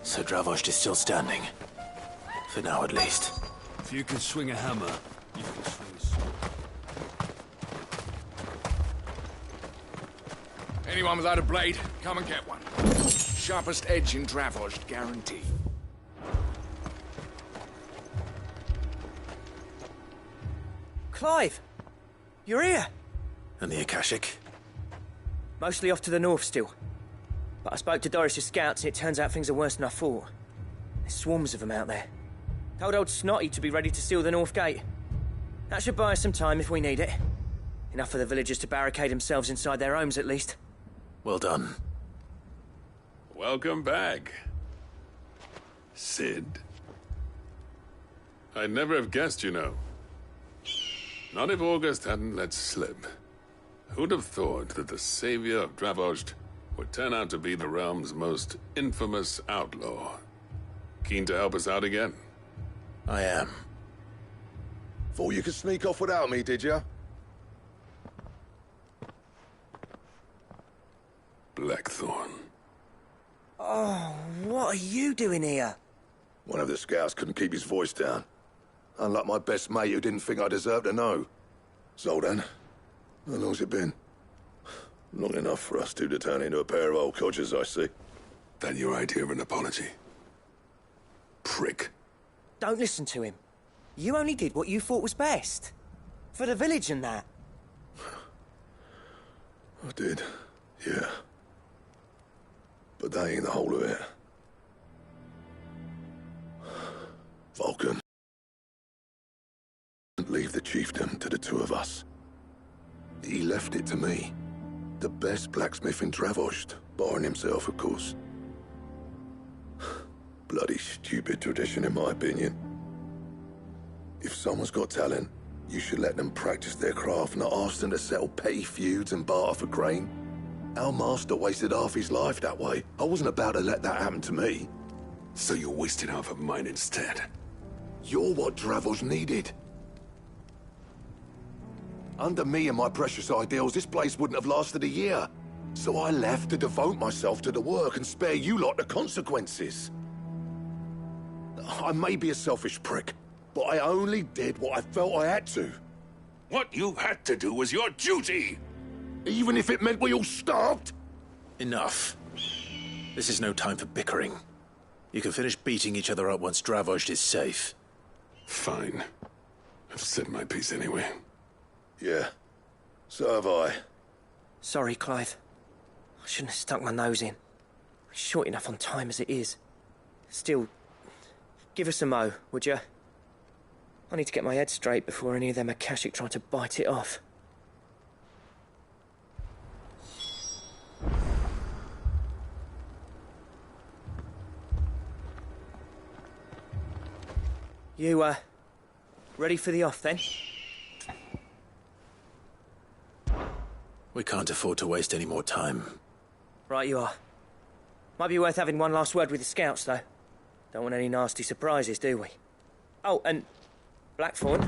So Dravost is still standing. For now, at least. If you can swing a hammer, you can swing a sword. Anyone without a blade, come and get one. Sharpest edge in Dravost, guaranteed. Clive! You're here! And the Akashic? Mostly off to the north still. But I spoke to Doris's scouts and it turns out things are worse than I thought. There's swarms of them out there. Told old Snotty to be ready to seal the north gate. That should buy us some time if we need it. Enough for the villagers to barricade themselves inside their homes at least. Well done. Welcome back, Sid. I'd never have guessed, you know. Not if August hadn't let slip. Who'd have thought that the savior of Dravost would turn out to be the realm's most infamous outlaw? Keen to help us out again? I am. Thought you could sneak off without me, did you? Blackthorn. Oh, what are you doing here? One of the scouts couldn't keep his voice down. Unlike my best mate who didn't think I deserved to know. Zoldan, how long's it been? Long enough for us two to turn into a pair of old codgers, I see. That your idea of an apology? Prick. Don't listen to him. You only did what you thought was best. For the village and that. I did, yeah. But that ain't the whole of it. Vulcan. Leave the chiefdom to the two of us. He left it to me. The best blacksmith in Dravost, barring himself, of course. Bloody stupid tradition, in my opinion. If someone's got talent, you should let them practice their craft, not ask them to settle petty feuds and barter for grain. Our master wasted half his life that way. I wasn't about to let that happen to me. So you wasted half of mine instead? You're what Dravost needed. Under me and my precious ideals, this place wouldn't have lasted a year. So I left to devote myself to the work and spare you lot the consequences. I may be a selfish prick, but I only did what I felt I had to. What you had to do was your duty! Even if it meant we all starved? Enough. This is no time for bickering. You can finish beating each other up once Dravost is safe. Fine. I've said my piece anyway. Yeah, so have I. Sorry, Clive. I shouldn't have stuck my nose in. We're short enough on time as it is. Still, give us a mo, would you? I need to get my head straight before any of them Akashic try to bite it off. You, ready for the off, then? We can't afford to waste any more time. Right you are. Might be worth having one last word with the scouts, though. Don't want any nasty surprises, do we? Oh, and Blackthorn,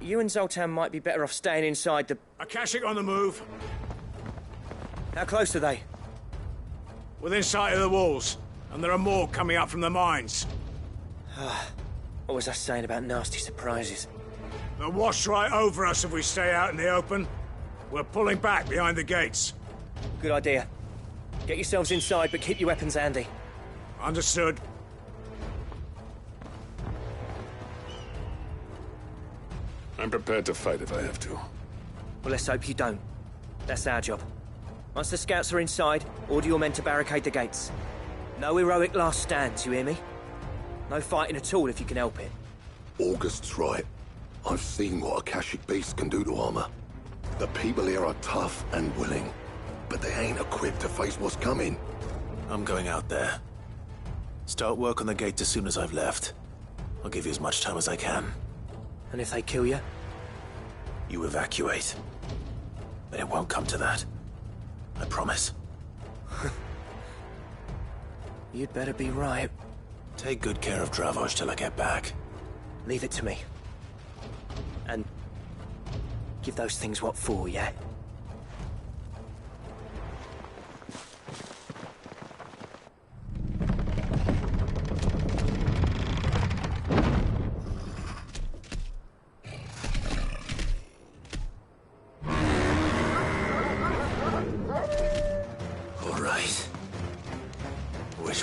you and Zoltan might be better off staying inside the... Akashic on the move. How close are they? Within sight of the walls, and there are more coming up from the mines. What was I saying about nasty surprises? They'll wash right over us if we stay out in the open. We're pulling back behind the gates. Good idea. Get yourselves inside, but keep your weapons handy. Understood. I'm prepared to fight if I have to. Well, let's hope you don't. That's our job. Once the scouts are inside, order your men to barricade the gates. No heroic last stands, you hear me? No fighting at all if you can help it. August's right. I've seen what Akashic beasts can do to armor. The people here are tough and willing, but they ain't equipped to face what's coming. I'm going out there. Start work on the gate as soon as I've left. I'll give you as much time as I can. And if they kill you? You evacuate. But it won't come to that. I promise. You'd better be right. Take good care of Dravost till I get back. Leave it to me. And give those things what for, yeah?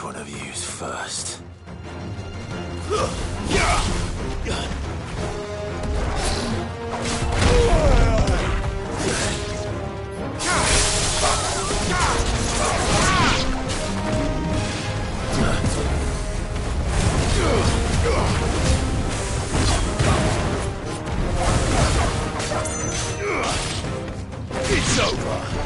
one of you's first? It's over.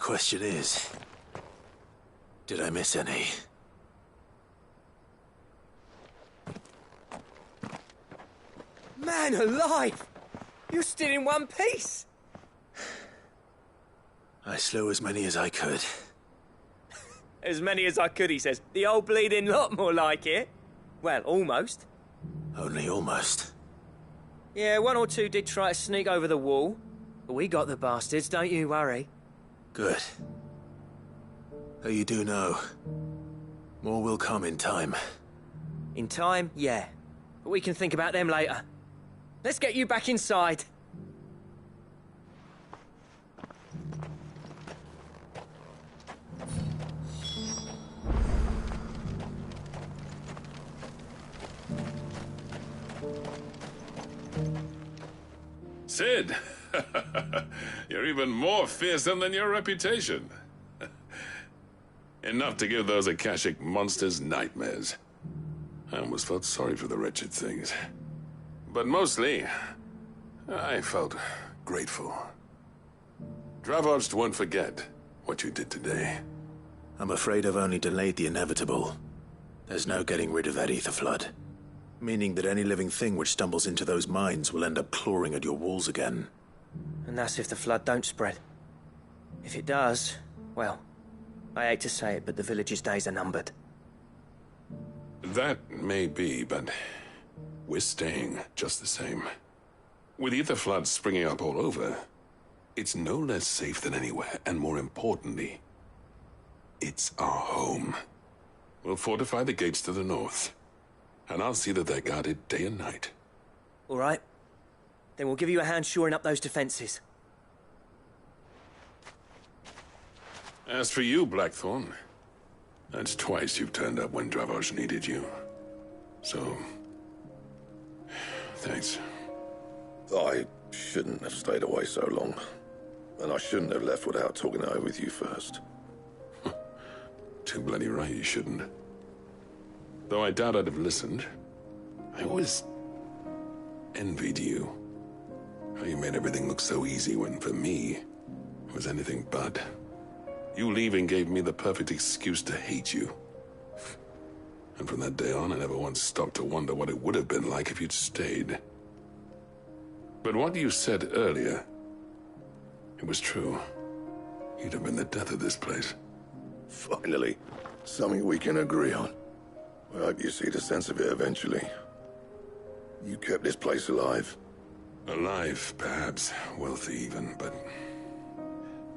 question is, did I miss any? Man alive! You're still in one piece! I slew as many as I could. As many as I could, he says. The old bleeding lot, more like it. Well, almost. Only almost. Yeah, one or two did try to sneak over the wall. But we got the bastards, don't you worry. Good. Though you do know, more will come in time. In time, yeah. But we can think about them later. Let's get you back inside. Sid! You're even more fearsome than your reputation. Enough to give those Akashic monsters nightmares. I almost felt sorry for the wretched things. But mostly, I felt grateful. Dravoged won't forget what you did today. I'm afraid I've only delayed the inevitable. There's no getting rid of that ether flood. Meaning that any living thing which stumbles into those mines will end up clawing at your walls again. And that's if the flood don't spread. If it does, well, I hate to say it, but the village's days are numbered. That may be, but we're staying just the same. With ether floods springing up all over, it's no less safe than anywhere, and more importantly, it's our home. We'll fortify the gates to the north, and I'll see that they're guarded day and night. All right. Then we'll give you a hand shoring up those defenses. As for you, Blackthorn, that's twice you've turned up when Dravos needed you. So, thanks. I shouldn't have stayed away so long. And I shouldn't have left without talking it over with you first. Too bloody right you shouldn't. Though I doubt I'd have listened. I always envied you. How you made everything look so easy when, for me, it was anything but. You leaving gave me the perfect excuse to hate you. And from that day on, I never once stopped to wonder what it would have been like if you'd stayed. But what you said earlier, it was true. You'd have been the death of this place. Finally, something we can agree on. I hope you see the sense of it eventually. You kept this place alive. Alive, perhaps. Wealthy even, but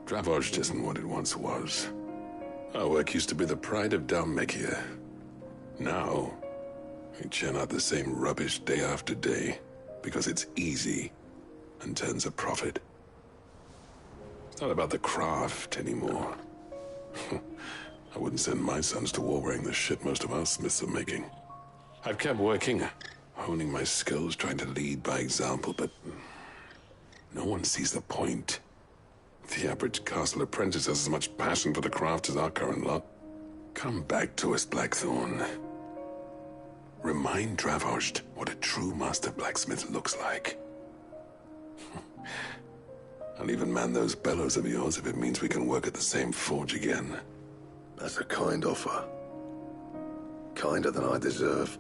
Dravoged isn't what it once was. Our work used to be the pride of Dalmekia. Now, we churn out the same rubbish day after day because it's easy and turns a profit. It's not about the craft anymore. I wouldn't send my sons to war wearing the shit most of our smiths are making. I've kept working, honing my skills, trying to lead by example, but no one sees the point. The average castle apprentice has as much passion for the craft as our current lot. Come back to us, Blackthorn. Remind Dravoged what a true master blacksmith looks like. I'll even man those bellows of yours if it means we can work at the same forge again. That's a kind offer. Kinder than I deserve.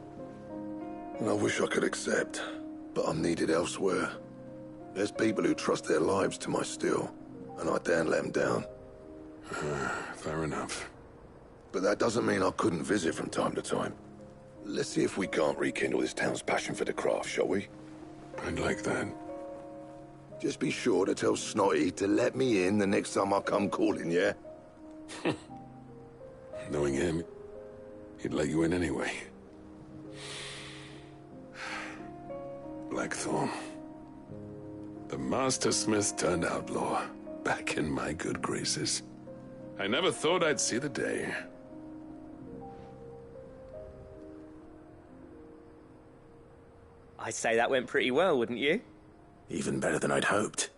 And I wish I could accept, but I'm needed elsewhere. There's people who trust their lives to my steel, and I daren't let them down. Fair enough. But that doesn't mean I couldn't visit from time to time. Let's see if we can't rekindle this town's passion for the craft, shall we? I'd like that. Just be sure to tell Snotty to let me in the next time I come calling, yeah? Knowing him, he'd let you in anyway. Blackthorn. The Master Smith turned outlaw, back in my good graces. I never thought I'd see the day. I'd say that went pretty well, wouldn't you? Even better than I'd hoped.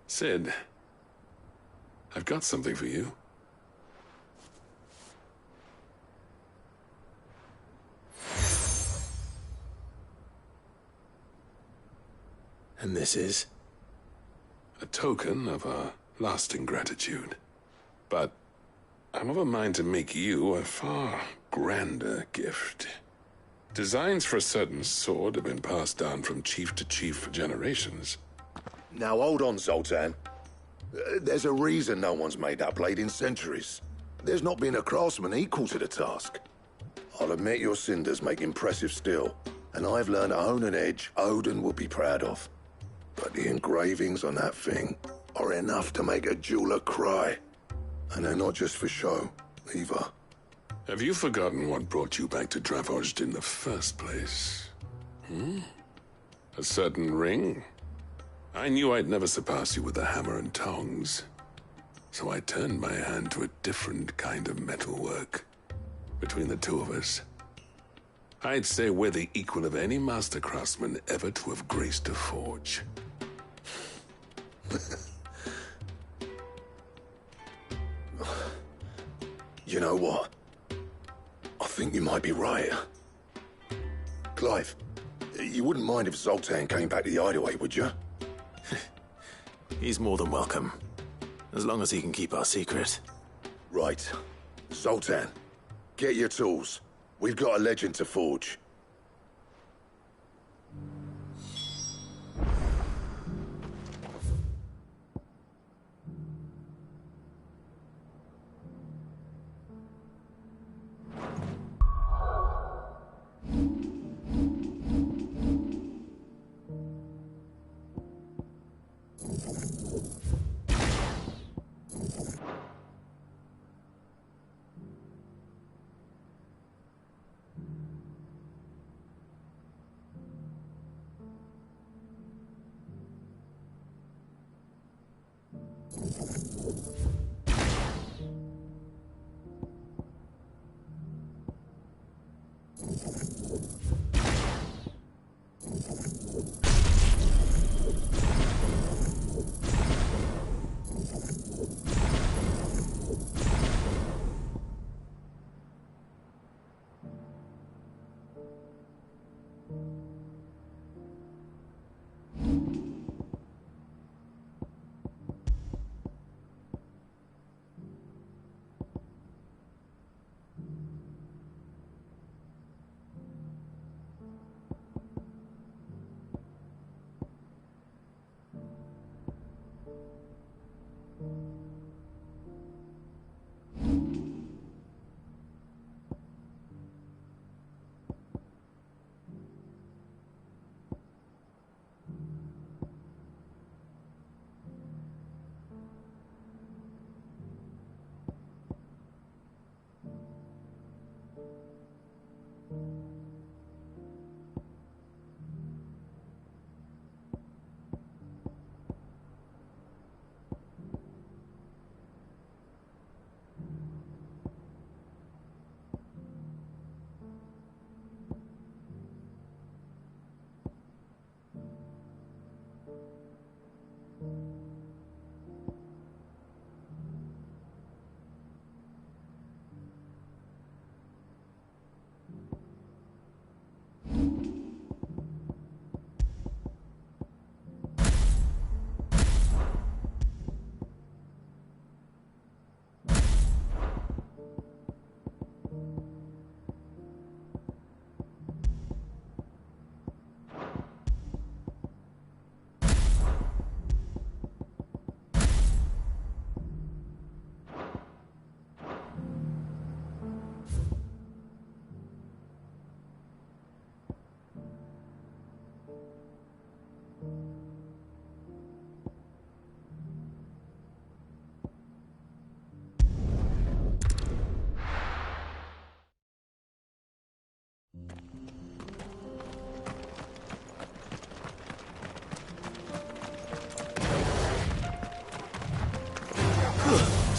Sid, I've got something for you. And this is? a token of our lasting gratitude. But I'm of a mind to make you a far grander gift. Designs for a certain sword have been passed down from chief to chief for generations. Now hold on, Zoltan. There's a reason no one's made that blade in centuries. There's not been a craftsman equal to the task. I'll admit your cinders make impressive steel, and I've learned to hone an edge Odin will be proud of. But the engravings on that thing are enough to make a jeweler cry. And they're not just for show, either. Have you forgotten what brought you back to Dravozd in the first place? A certain ring? I knew I'd never surpass you with a hammer and tongs. So I turned my hand to a different kind of metalwork. Between the two of us, I'd say we're the equal of any master craftsman ever to have graced a forge. You know what? I think you might be right. Clive, you wouldn't mind if Zoltan came back to the Hideaway, would you? He's more than welcome. As long as he can keep our secret. Right. Zoltan, get your tools. We've got a legend to forge.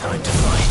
Time to fight.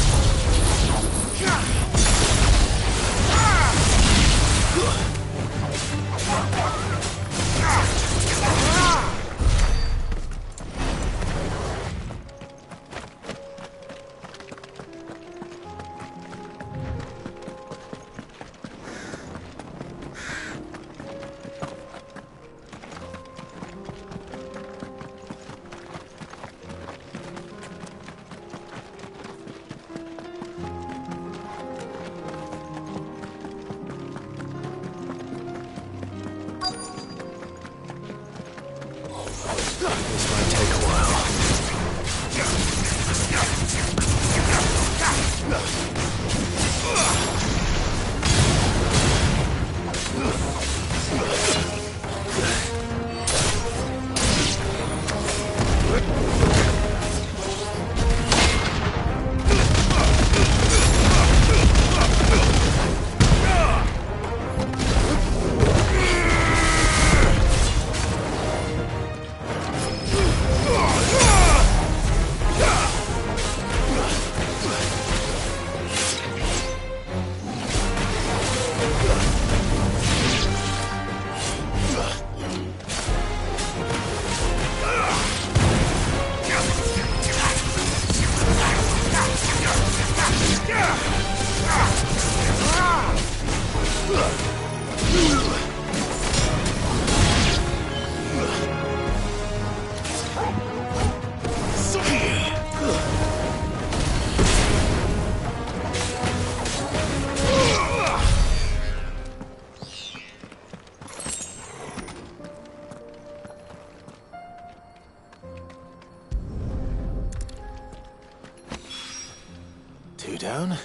Two down.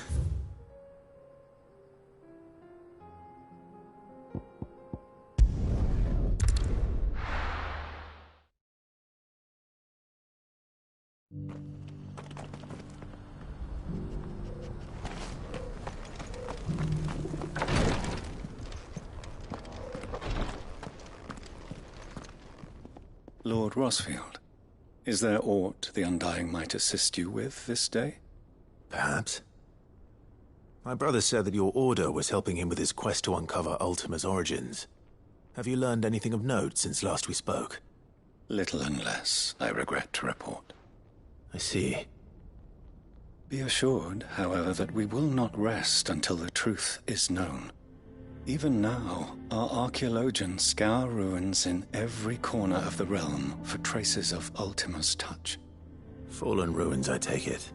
Lord Rosfield, is there aught the Undying might assist you with this day? Perhaps. My brother said that your order was helping him with his quest to uncover Ultima's origins. Have you learned anything of note since last we spoke? Little and less, I regret to report. I see. Be assured, however, that we will not rest until the truth is known. Even now, our archaeologians scour ruins in every corner of the realm for traces of Ultima's touch. Fallen ruins, I take it.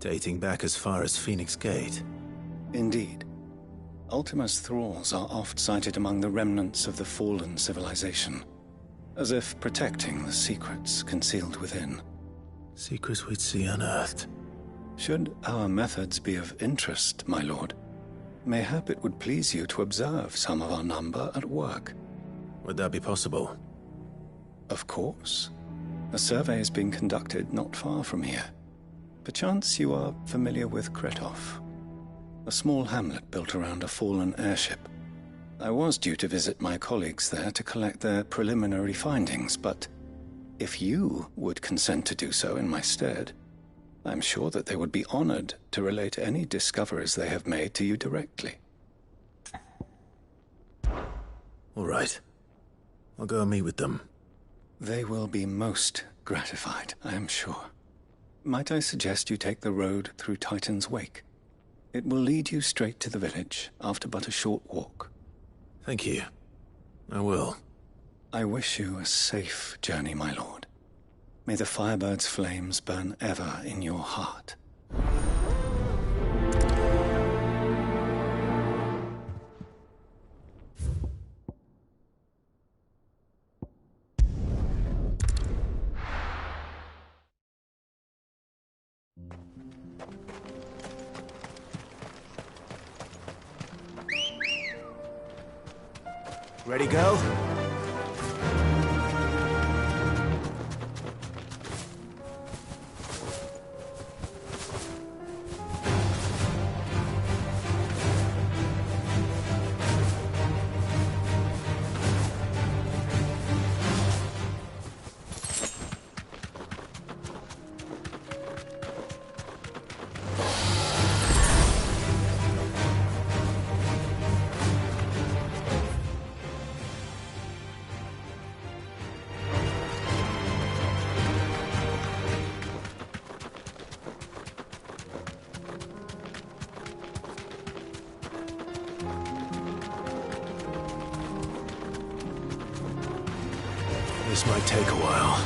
Dating back as far as Phoenix Gate. Indeed. Ultima's thralls are oft sighted among the remnants of the fallen civilization, as if protecting the secrets concealed within. Secrets we'd see unearthed. Should our methods be of interest, my lord, mayhap it would please you to observe some of our number at work. Would that be possible? Of course. A survey is being conducted not far from here. Perchance you are familiar with Kretov, a small hamlet built around a fallen airship. I was due to visit my colleagues there to collect their preliminary findings, but if you would consent to do so in my stead, I'm sure that they would be honored to relate any discoveries they have made to you directly. All right. I'll go and meet with them. They will be most gratified, I am sure. Might I suggest you take the road through Titan's Wake? It will lead you straight to the village after but a short walk. Thank you. I will. I wish you a safe journey, my lord. May the Firebird's flames burn ever in your heart. Ready, go? This might take a while.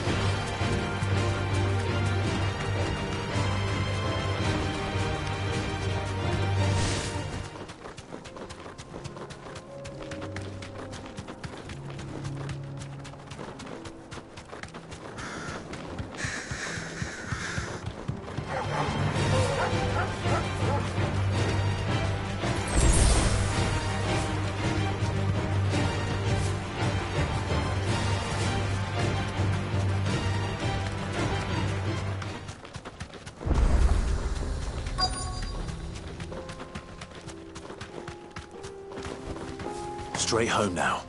Straight home now.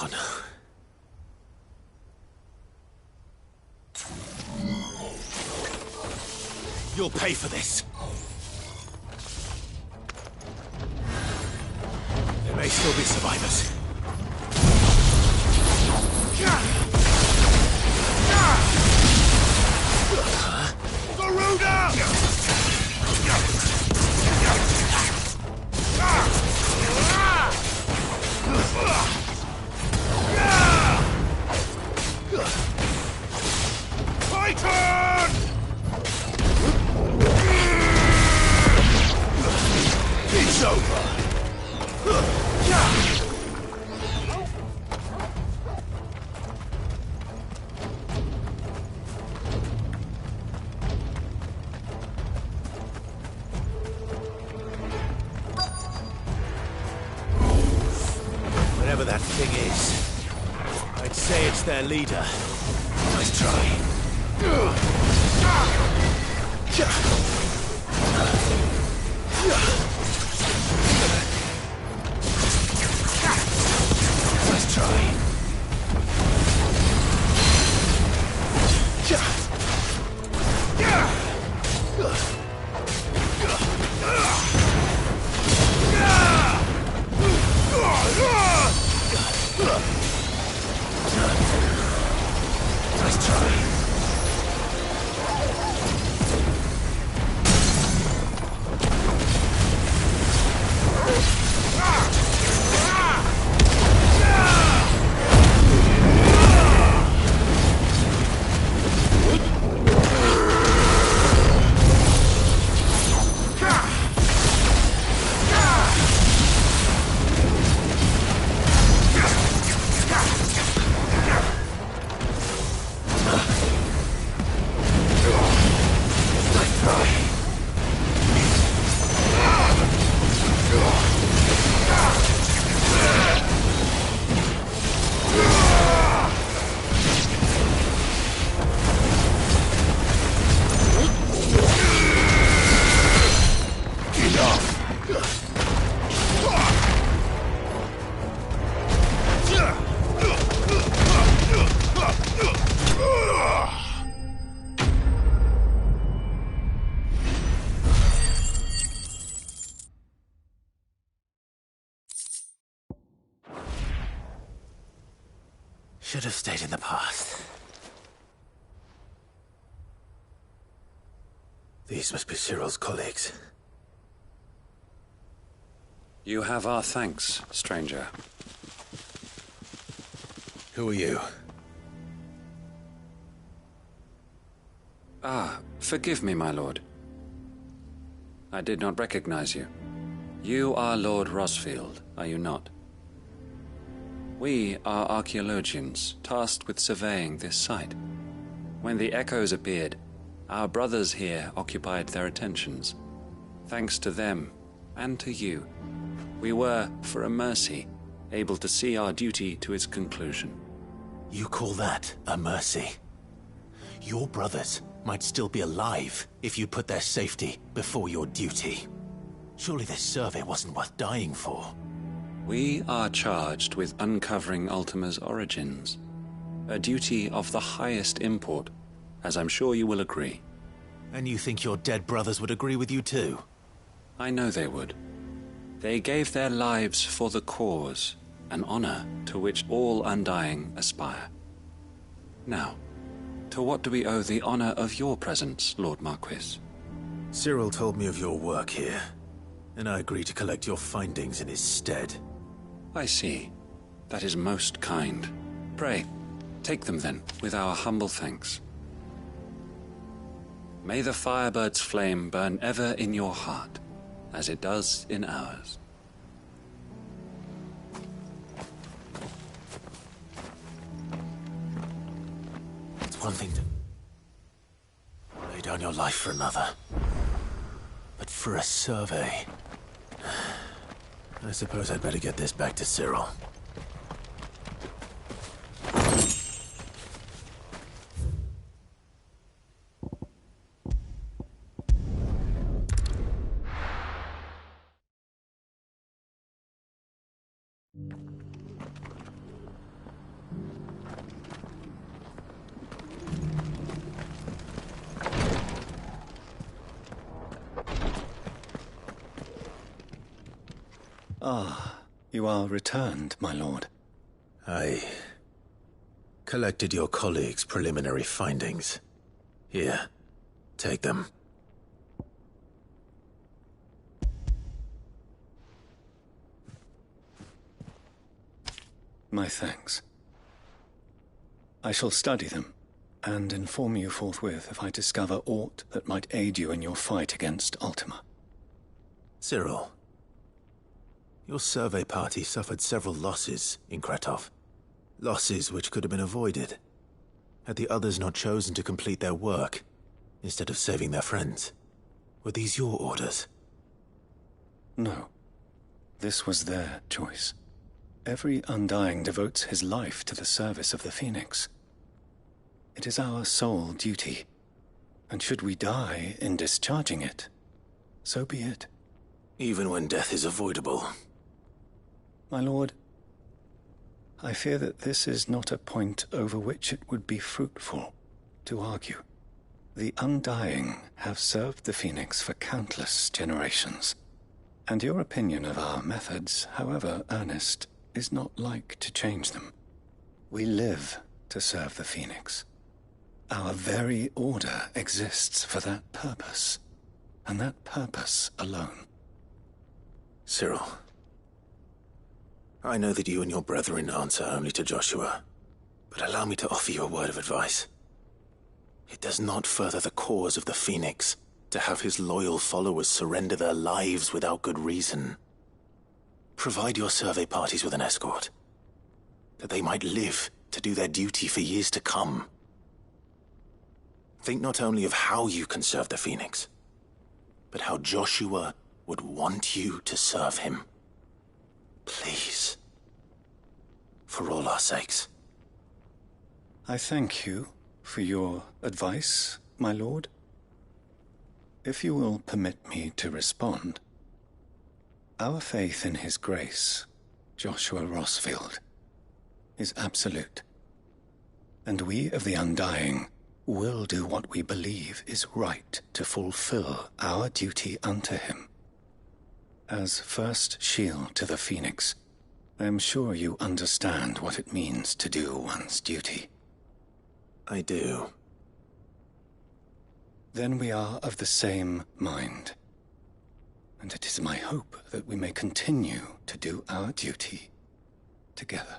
Oh no. You'll pay for this. There may still be survivors. Garuda! I'd say it's their leader. Nice try. Nice try. Nice try. Should have stayed in the past. These must be Cyril's colleagues. You have our thanks, stranger. Who are you? Forgive me, my lord. I did not recognize you. You are Lord Rosfield, are you not? We are archaeologians, tasked with surveying this site. When the echoes appeared, our brothers here occupied their attentions. Thanks to them, and to you, we were, for a mercy, able to see our duty to its conclusion. You call that a mercy? Your brothers might still be alive if you put their safety before your duty. Surely this survey wasn't worth dying for. We are charged with uncovering Ultima's origins, a duty of the highest import, as I'm sure you will agree. And you think your dead brothers would agree with you too? I know they would. They gave their lives for the cause, an honor to which all undying aspire. Now, to what do we owe the honor of your presence, Lord Marquis? Cyril told me of your work here, and I agreed to collect your findings in his stead. I see. That is most kind. Pray, take them then, with our humble thanks. May the Firebird's flame burn ever in your heart, as it does in ours. It's one thing to lay down your life for another, but for a survey... I suppose I'd better get this back to Cyril. You are returned, my lord. I collected your colleagues' preliminary findings. Here, take them. My thanks. I shall study them, and inform you forthwith if I discover aught that might aid you in your fight against Ultima. Cyril, your survey party suffered several losses in Kretov. Losses which could have been avoided, had the others not chosen to complete their work, instead of saving their friends. Were these your orders? No. This was their choice. Every Undying devotes his life to the service of the Phoenix. It is our sole duty, and should we die in discharging it, so be it. Even when death is avoidable. My lord, I fear that this is not a point over which it would be fruitful to argue. The Undying have served the Phoenix for countless generations, and your opinion of our methods, however earnest, is not like to change them. We live to serve the Phoenix. Our very order exists for that purpose, and that purpose alone. Cyril, I know that you and your brethren answer only to Joshua, but allow me to offer you a word of advice. It does not further the cause of the Phoenix to have his loyal followers surrender their lives without good reason. Provide your survey parties with an escort, that they might live to do their duty for years to come. Think not only of how you can serve the Phoenix, but how Joshua would want you to serve him. Please. For all our sakes. I thank you for your advice, my lord. If you will permit me to respond, our faith in his grace, Joshua Rossfield, is absolute, and we of the Undying will do what we believe is right to fulfill our duty unto him. As first shield to the Phoenix, I am sure you understand what it means to do one's duty. I do. Then we are of the same mind, and it is my hope that we may continue to do our duty together.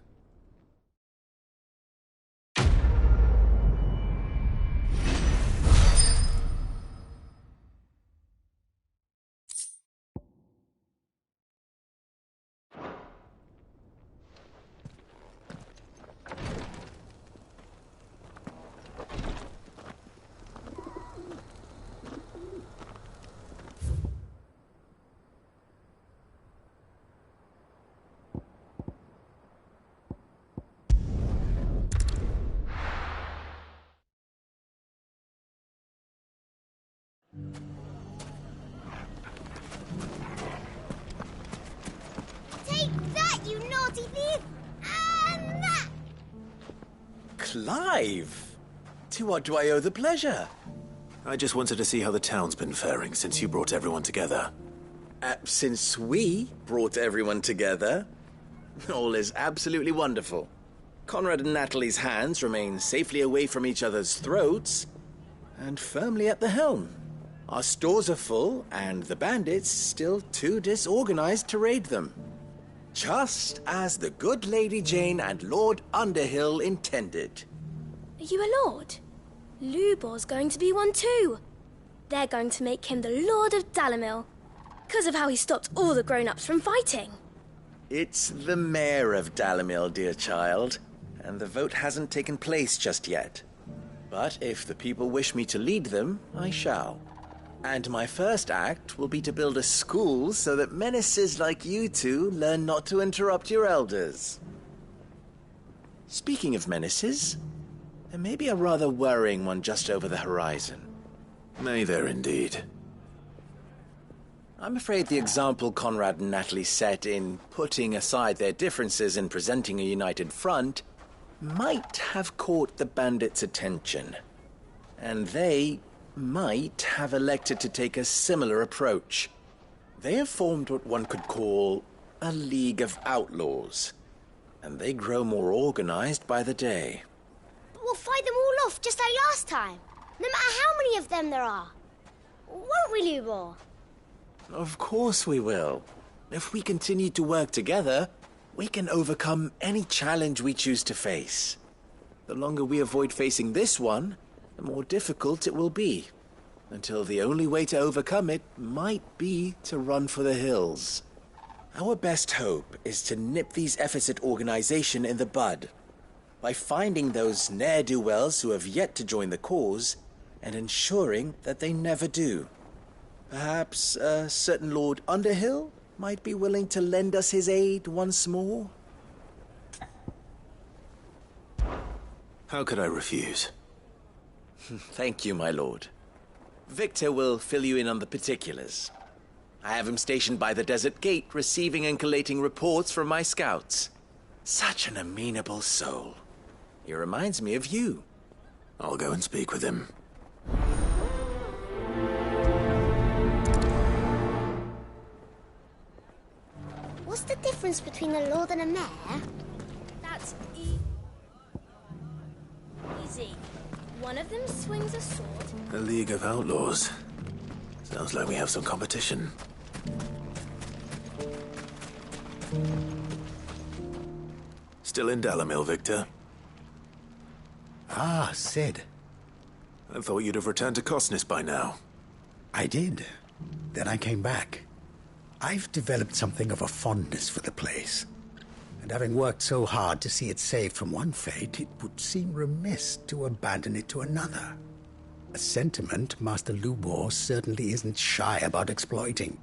Take that, you naughty thief! And that! Clive! To what do I owe the pleasure? I just wanted to see how the town's been faring since you brought everyone together. Since we brought everyone together, all is absolutely wonderful. Conrad and Natalie's hands remain safely away from each other's throats, and firmly at the helm. Our stores are full, and the bandits still too disorganized to raid them. Just as the good Lady Jane and Lord Underhill intended. Are you a lord? Lubor's going to be one too. They're going to make him the Lord of Dalimil, because of how he stopped all the grown-ups from fighting. It's the mayor of Dalimil, dear child, and the vote hasn't taken place just yet. But if the people wish me to lead them, I shall. And my first act will be to build a school so that menaces like you two learn not to interrupt your elders. Speaking of menaces, there may be a rather worrying one just over the horizon. May there indeed. I'm afraid the example Conrad and Natalie set in putting aside their differences and presenting a united front might have caught the bandits' attention. And they might have elected to take a similar approach. They have formed what one could call a League of Outlaws, and they grow more organized by the day. But we'll fight them all off just like last time, no matter how many of them there are. Won't we, Lubor? Of course we will. If we continue to work together, we can overcome any challenge we choose to face. The longer we avoid facing this one, the more difficult it will be, until the only way to overcome it might be to run for the hills. Our best hope is to nip these efforts at organization in the bud, by finding those ne'er-do-wells who have yet to join the cause, and ensuring that they never do. Perhaps a certain Lord Underhill might be willing to lend us his aid once more? How could I refuse? Thank you, my lord. Victor will fill you in on the particulars. I have him stationed by the desert gate, receiving and collating reports from my scouts. Such an amenable soul. He reminds me of you. I'll go and speak with him. What's the difference between a lord and a mayor? That's easy. One of them swings a sword. A League of Outlaws. Sounds like we have some competition. Still in Dalamil, Victor? Ah, Sid. I thought you'd have returned to Cosnis by now. I did. Then I came back. I've developed something of a fondness for the place. And having worked so hard to see it saved from one fate, it would seem remiss to abandon it to another. A sentiment Master Lubor certainly isn't shy about exploiting.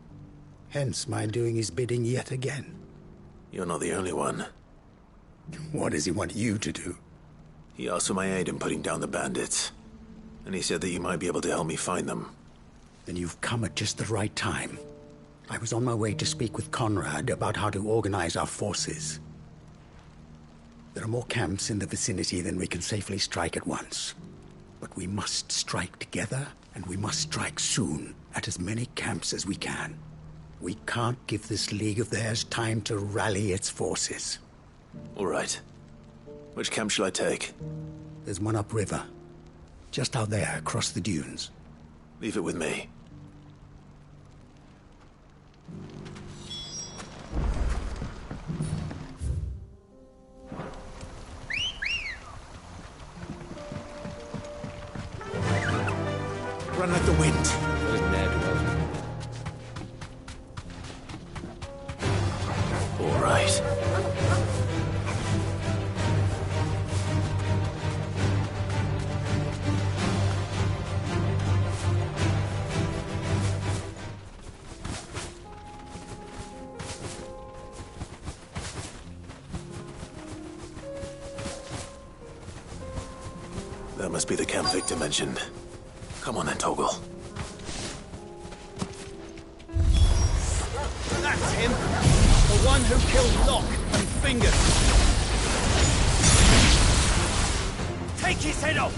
Hence my doing his bidding yet again. You're not the only one. What does he want you to do? He asked for my aid in putting down the bandits. And he said that you might be able to help me find them. Then you've come at just the right time. I was on my way to speak with Conrad about how to organize our forces. There are more camps in the vicinity than we can safely strike at once. But we must strike together, and we must strike soon at as many camps as we can. We can't give this league of theirs time to rally its forces. All right. Which camp shall I take? There's one upriver. Just out there, across the dunes. Leave it with me. Run like the wind. All right. That must be the camp Victor mentioned. Come on then, Toggle. That's him! The one who killed Locke and Finger! Take his head off!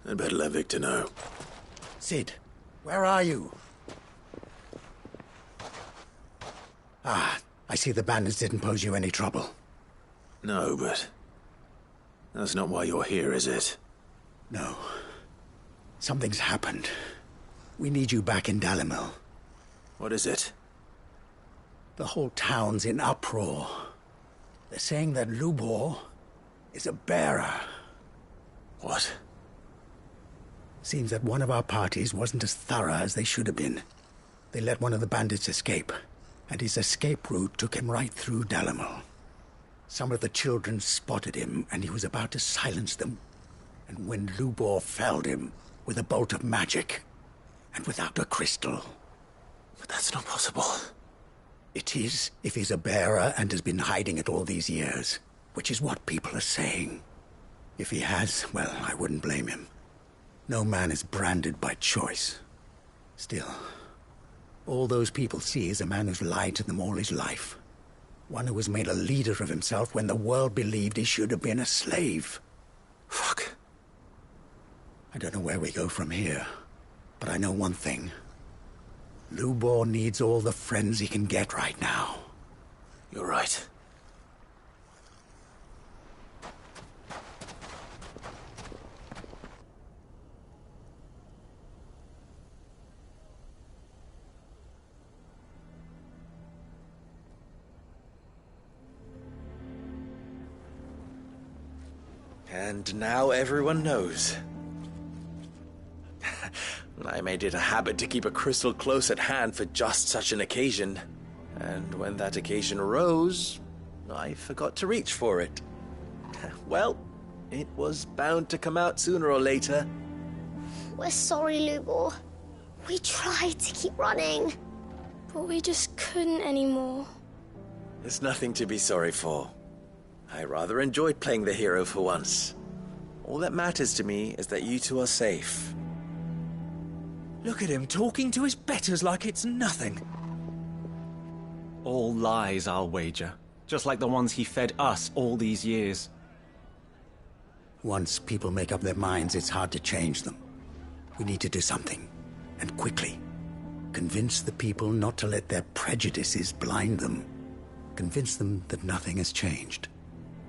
I'd better let Victor know. Sid, where are you? Ah, I see the bandits didn't pose you any trouble. No, but that's not why you're here, is it? No. Something's happened. We need you back in Dalamil. What is it? The whole town's in uproar. They're saying that Lubor is a bearer. What? Seems that one of our parties wasn't as thorough as they should have been. They let one of the bandits escape, and his escape route took him right through Dalamil. Some of the children spotted him, and he was about to silence them. And when Lubor felled him with a bolt of magic, and without a crystal, But that's not possible. It is, if he's a bearer and has been hiding it all these years, which is what people are saying. If he has, well, I wouldn't blame him. No man is branded by choice. Still, all those people see is a man who's lied to them all his life. One who was made a leader of himself when the world believed he should have been a slave. Fuck. I don't know where we go from here, but I know one thing. Lubor needs all the friends he can get right now. You're right. And now everyone knows. I made it a habit to keep a crystal close at hand for just such an occasion. And when that occasion arose, I forgot to reach for it. Well, it was bound to come out sooner or later. We're sorry, Lubor. We tried to keep running, but we just couldn't anymore. There's nothing to be sorry for. I rather enjoyed playing the hero for once. All that matters to me is that you two are safe. Look at him talking to his betters like it's nothing. All lies, I'll wager. Just like the ones he fed us all these years. Once people make up their minds, it's hard to change them. We need to do something, and quickly. Convince the people not to let their prejudices blind them. Convince them that nothing has changed.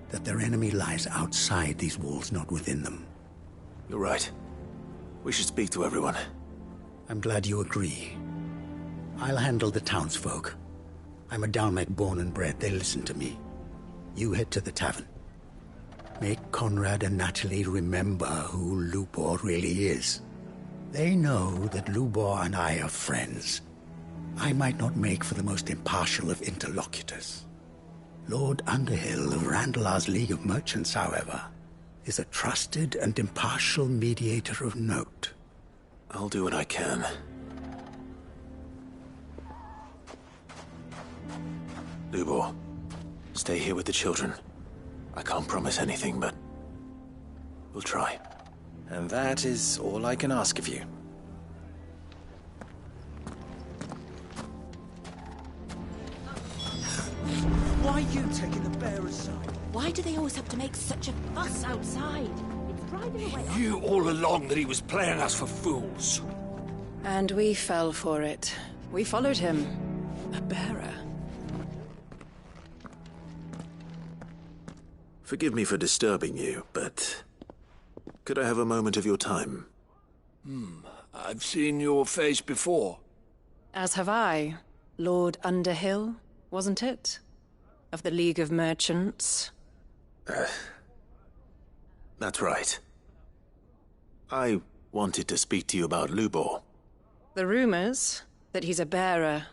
That their enemy lies outside these walls, not within them. You're right. We should speak to everyone. I'm glad you agree. I'll handle the townsfolk. I'm a Dalmec born and bred. They listen to me. You head to the tavern. Make Conrad and Natalie remember who Lubor really is. They know that Lubor and I are friends. I might not make for the most impartial of interlocutors. Lord Underhill of Randalar's League of Merchants, however, is a trusted and impartial mediator of note. I'll do what I can. Lubor, stay here with the children. I can't promise anything, but we'll try. And that is all I can ask of you. Why are you taking the bearer's side? Why do they always have to make such a fuss outside? It's driving away. You all along that he was playing us for fools. And we fell for it. We followed him. A bearer. Forgive me for disturbing you, but could I have a moment of your time? I've seen your face before. As have I. Lord Underhill, wasn't it? Of the League of Merchants. That's right. I wanted to speak to you about Lubor. The rumors that he's a bearer.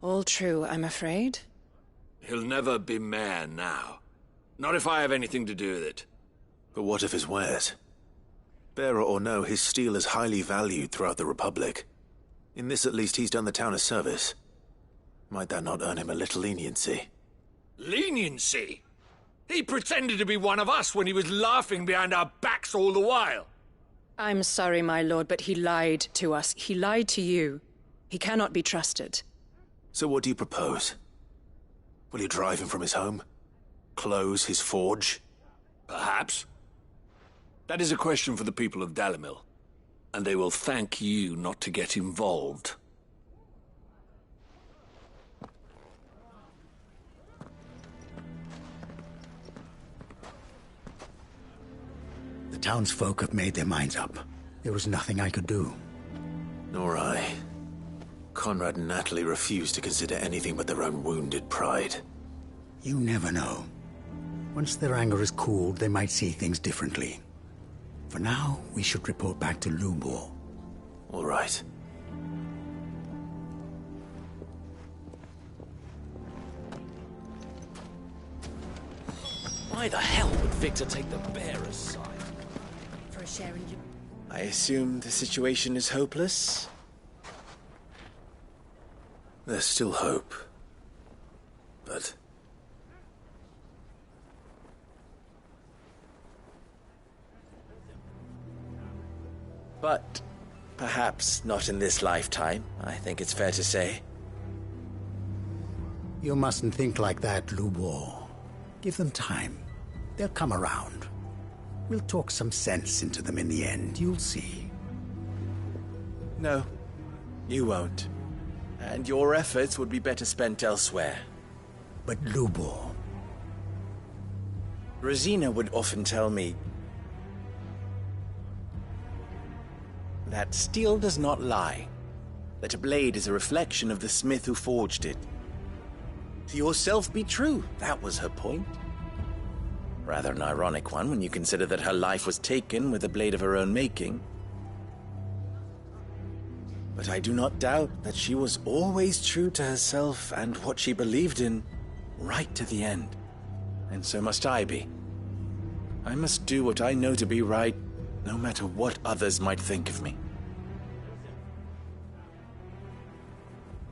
All true, I'm afraid. He'll never be mayor now. Not if I have anything to do with it. But what of his wares? Bearer or no, his steel is highly valued throughout the Republic. In this at least he's done the town a service. Might that not earn him a little leniency? Leniency? He pretended to be one of us when he was laughing behind our backs all the while. I'm sorry, my lord, but he lied to us. He lied to you. He cannot be trusted. So what do you propose? Will you drive him from his home? Close his forge? Perhaps. That is a question for the people of Dalimil, and they will thank you not to get involved. The townsfolk have made their minds up. There was nothing I could do. Nor I. Conrad and Natalie refused to consider anything but their own wounded pride. You never know. Once their anger is cooled, they might see things differently. For now, we should report back to Lubor. All right. Why the hell would Victor take the bearer's side? For a share in you. I assume the situation is hopeless? There's still hope. But... But perhaps not in this lifetime, I think it's fair to say. You mustn't think like that, Lubor. Give them time. They'll come around. We'll talk some sense into them in the end, you'll see. No, you won't. And your efforts would be better spent elsewhere. But Lubor... Rosina would often tell me that steel does not lie, that a blade is a reflection of the smith who forged it. To yourself be true, that was her point. Rather an ironic one when you consider that her life was taken with a blade of her own making. But I do not doubt that she was always true to herself and what she believed in, right to the end. And so must I be. I must do what I know to be right, no matter what others might think of me.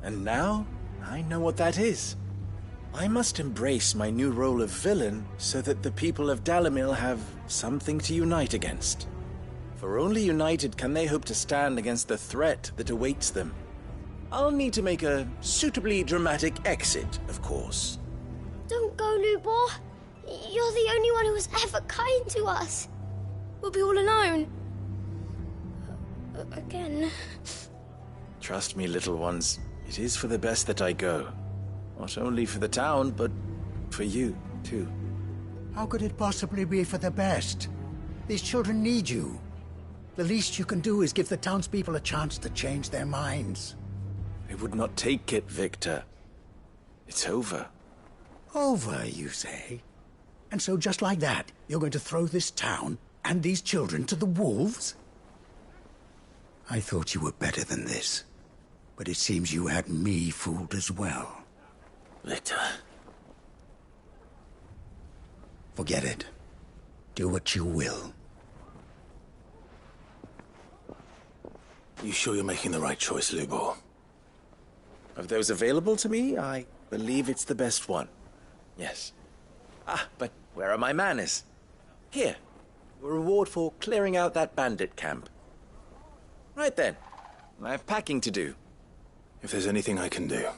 And now, I know what that is. I must embrace my new role of villain so that the people of Dalimil have something to unite against. For only united can they hope to stand against the threat that awaits them. I'll need to make a suitably dramatic exit, of course. Don't go, Lubor. You're the only one who was ever kind to us. We'll be all alone. Again. Trust me, little ones. It is for the best that I go. Not only for the town, but for you, too. How could it possibly be for the best? These children need you. The least you can do is give the townspeople a chance to change their minds. I would not take it, Victor. It's over. Over, you say? And so just like that, you're going to throw this town and these children to the wolves? I thought you were better than this. But it seems you had me fooled as well. Victor. Forget it. Do what you will. You sure you're making the right choice, Lubor? Of those available to me, I believe it's the best one. Yes. Ah, but where are my manners? Here. A reward for clearing out that bandit camp. Right then. I have packing to do. If there's anything I can do.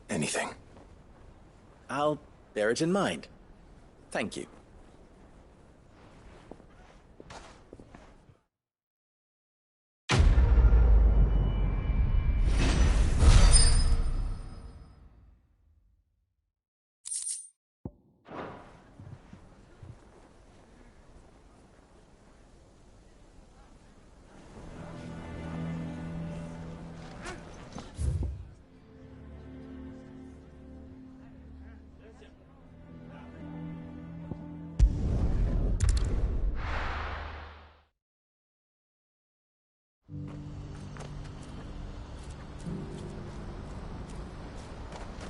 Anything. I'll bear it in mind. Thank you.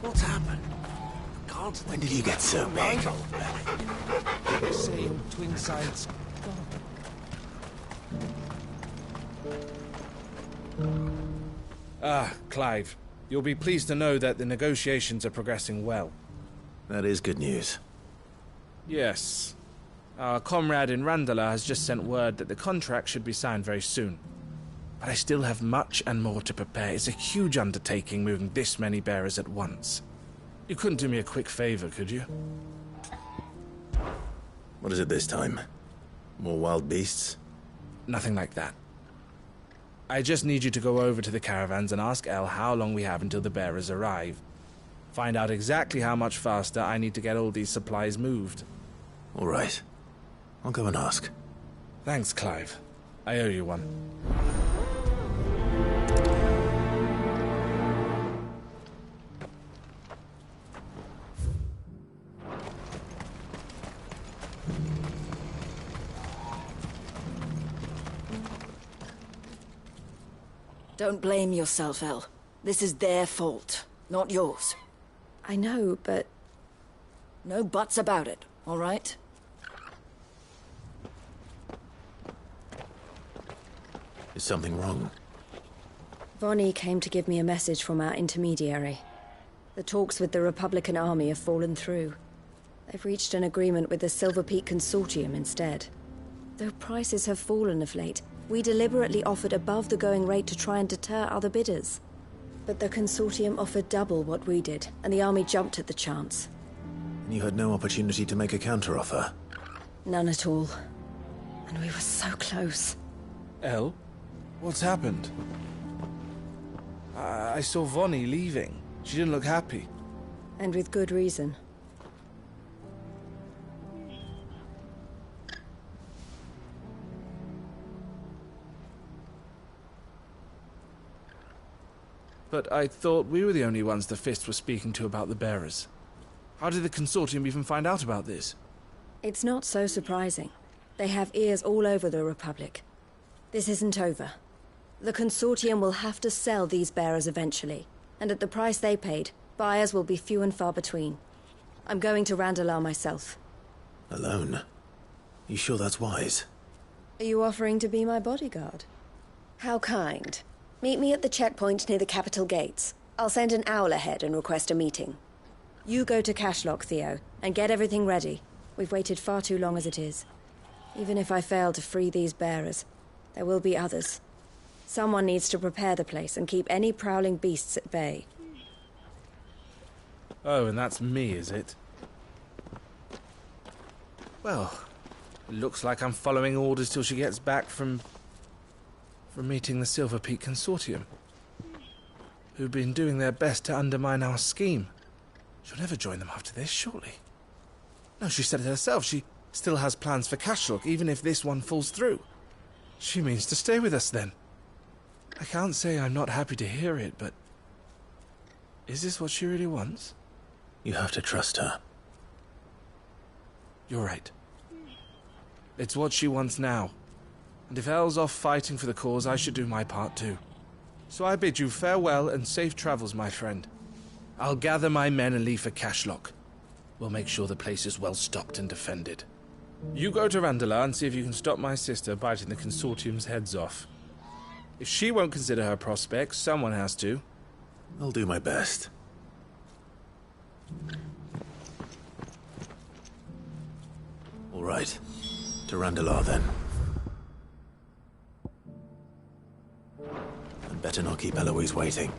What's happened? When did you get so big? Same twin sides. Clive. You'll be pleased to know that the negotiations are progressing well. That is good news. Yes. Our comrade in Randala has just sent word that the contract should be signed very soon. But I still have much and more to prepare. It's a huge undertaking moving this many bearers at once. You couldn't do me a quick favor, could you? What is it this time? More wild beasts? Nothing like that. I just need you to go over to the caravans and ask El how long we have until the bearers arrive. Find out exactly how much faster I need to get all these supplies moved. All right. I'll go and ask. Thanks, Clive. I owe you one. Don't blame yourself, El. This is their fault, not yours. I know, but... No buts about it, all right? Is something wrong? Vonnie came to give me a message from our intermediary. The talks with the Republican army have fallen through. They've reached an agreement with the Silver Peak Consortium instead. Though prices have fallen of late, we deliberately offered above the going rate to try and deter other bidders. But the Consortium offered double what we did, and the army jumped at the chance. And you had no opportunity to make a counteroffer? None at all. And we were so close. Elle? What's happened? I saw Vonnie leaving. She didn't look happy. And with good reason. But I thought we were the only ones the Fist were speaking to about the bearers. How did the Consortium even find out about this? It's not so surprising. They have ears all over the Republic. This isn't over. The Consortium will have to sell these bearers eventually, and at the price they paid, buyers will be few and far between. I'm going to Randalar myself. Alone? You sure that's wise? Are you offering to be my bodyguard? How kind. Meet me at the checkpoint near the capital gates. I'll send an owl ahead and request a meeting. You go to Cashlock, Theo, and get everything ready. We've waited far too long as it is. Even if I fail to free these bearers, there will be others. Someone needs to prepare the place and keep any prowling beasts at bay. Oh, and that's me, is it? Well, it looks like I'm following orders till she gets back from meeting the Silver Peak Consortium, who've been doing their best to undermine our scheme. She'll never join them after this, surely. No, she said it herself. She still has plans for Cashlock, even if this one falls through. She means to stay with us, then. I can't say I'm not happy to hear it, but... is this what she really wants? You have to trust her. You're right. It's what she wants now. And if Elle's off fighting for the cause, I should do my part too. So I bid you farewell and safe travels, my friend. I'll gather my men and leave for Cashlock. We'll make sure the place is well stocked and defended. You go to Randalar and see if you can stop my sister biting the Consortium's heads off. If she won't consider her prospects, someone has to. I'll do my best. All right. To Randalar, then. And better not keep Eloise waiting.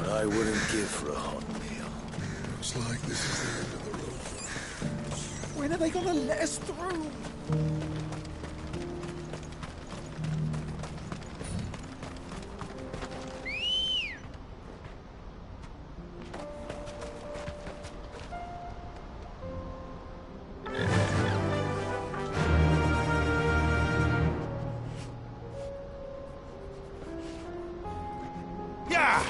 I wouldn't give for a hot meal. Looks like this is the end of the road. When are they gonna let us through? Yeah!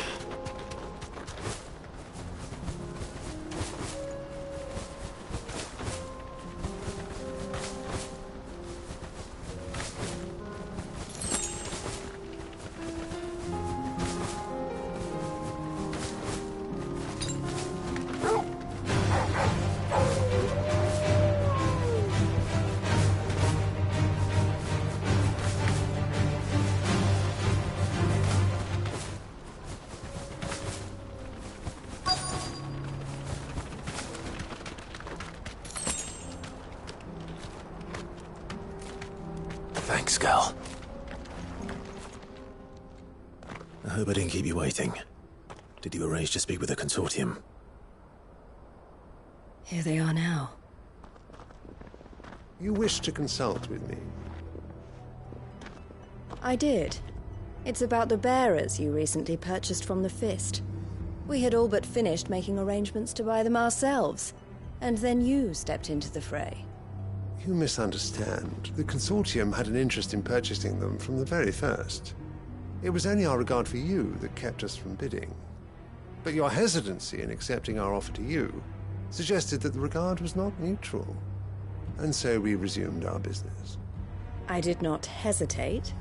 Thanks, Gal. I hope I didn't keep you waiting. Did you arrange to speak with the Consortium? Here they are now. You wish to consult with me? I did. It's about the bearers you recently purchased from the Fist. We had all but finished making arrangements to buy them ourselves, and then you stepped into the fray. You misunderstand. The Consortium had an interest in purchasing them from the very first. It was only our regard for you that kept us from bidding. But your hesitancy in accepting our offer to you suggested that the regard was not mutual. And so we resumed our business. I did not hesitate.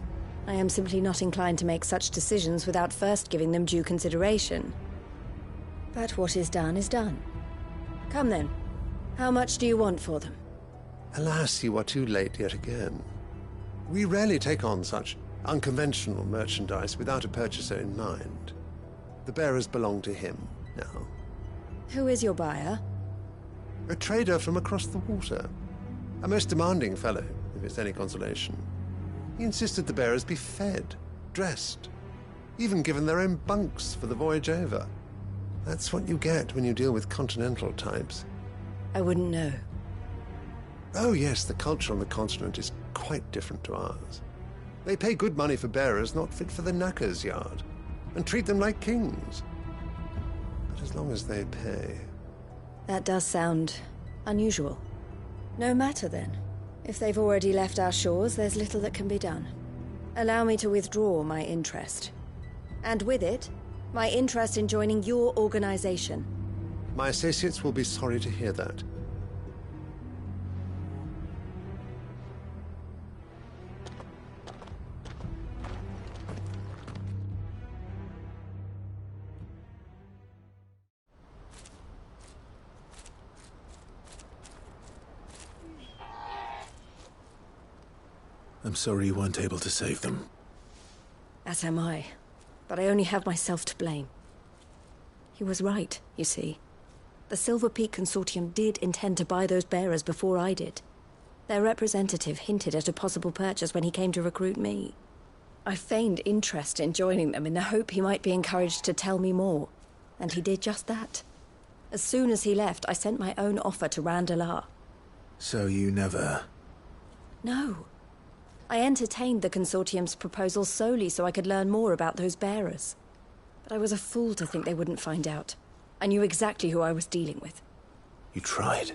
I am simply not inclined to make such decisions without first giving them due consideration. But what is done is done. Come then. How much do you want for them? Alas, you are too late yet again. We rarely take on such unconventional merchandise without a purchaser in mind. The bearers belong to him now. Who is your buyer? A trader from across the water. A most demanding fellow, if it's any consolation. He insisted the bearers be fed, dressed, even given their own bunks for the voyage over. That's what you get when you deal with continental types. I wouldn't know. Oh yes, the culture on the continent is quite different to ours. They pay good money for bearers not fit for the knacker's yard, and treat them like kings. But as long as they pay... That does sound unusual. No matter then. If they've already left our shores, there's little that can be done. Allow me to withdraw my interest. And with it, my interest in joining your organization. My associates will be sorry to hear that. I'm sorry you weren't able to save them. As am I. But I only have myself to blame. He was right, you see. The Silver Peak Consortium did intend to buy those bearers before I did. Their representative hinted at a possible purchase when he came to recruit me. I feigned interest in joining them in the hope he might be encouraged to tell me more. And he did just that. As soon as he left, I sent my own offer to Randalar. So you never... No. I entertained the Consortium's proposal solely so I could learn more about those bearers. But I was a fool to think they wouldn't find out. I knew exactly who I was dealing with. You tried.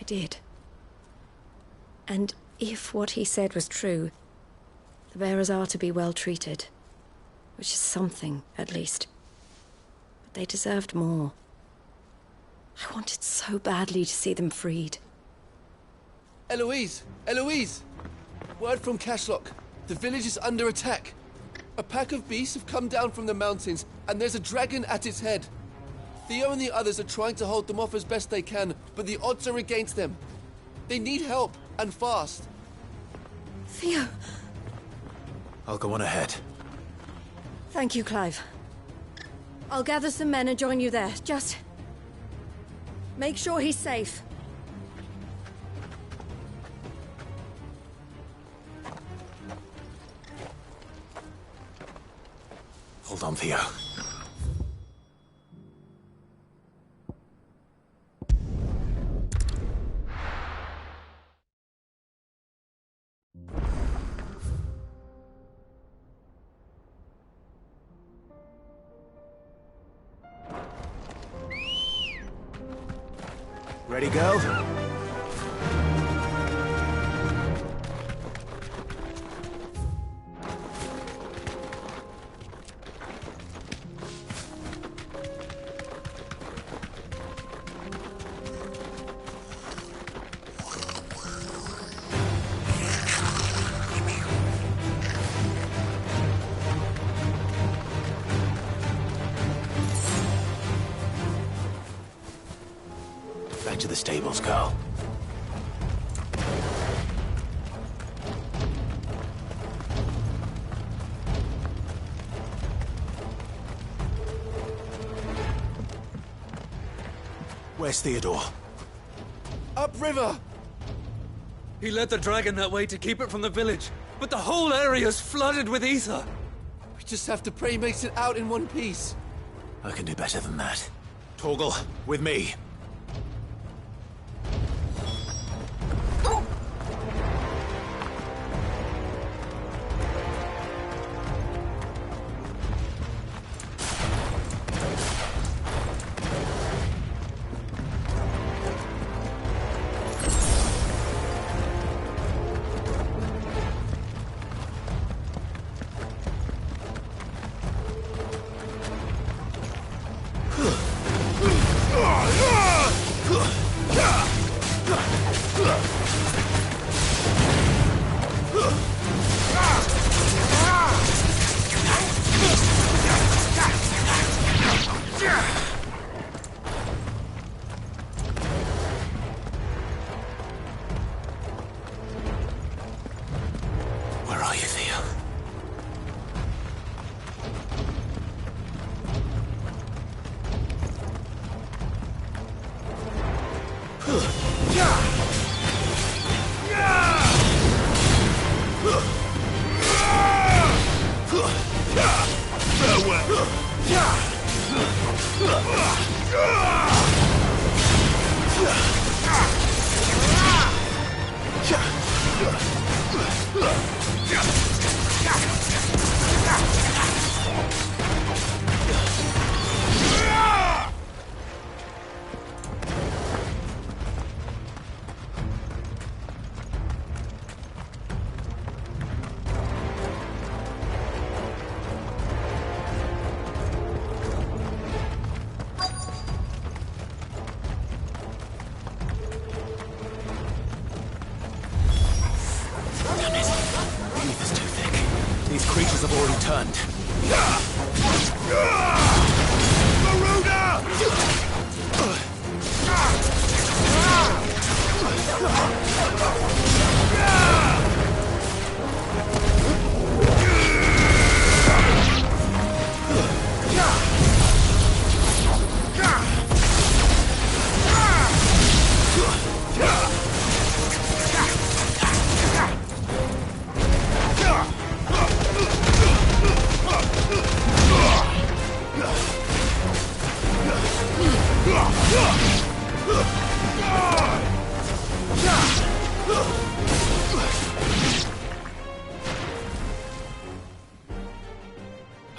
I did. And if what he said was true, the bearers are to be well treated. Which is something, at least. But they deserved more. I wanted so badly to see them freed. Eloise! Eloise! Word from Cashlock. The village is under attack. A pack of beasts have come down from the mountains, and there's a dragon at its head. Theo and the others are trying to hold them off as best they can, but the odds are against them. They need help, and fast. Theo! I'll go on ahead. Thank you, Clive. I'll gather some men and join you there. Just... make sure he's safe. Hold on, Theo. Ready, go? Back to the stables, Carl. Where's Theodore? Upriver! He led the dragon that way to keep it from the village, but the whole area's flooded with ether. We just have to pray he makes it out in one piece. I can do better than that. Torgal, with me.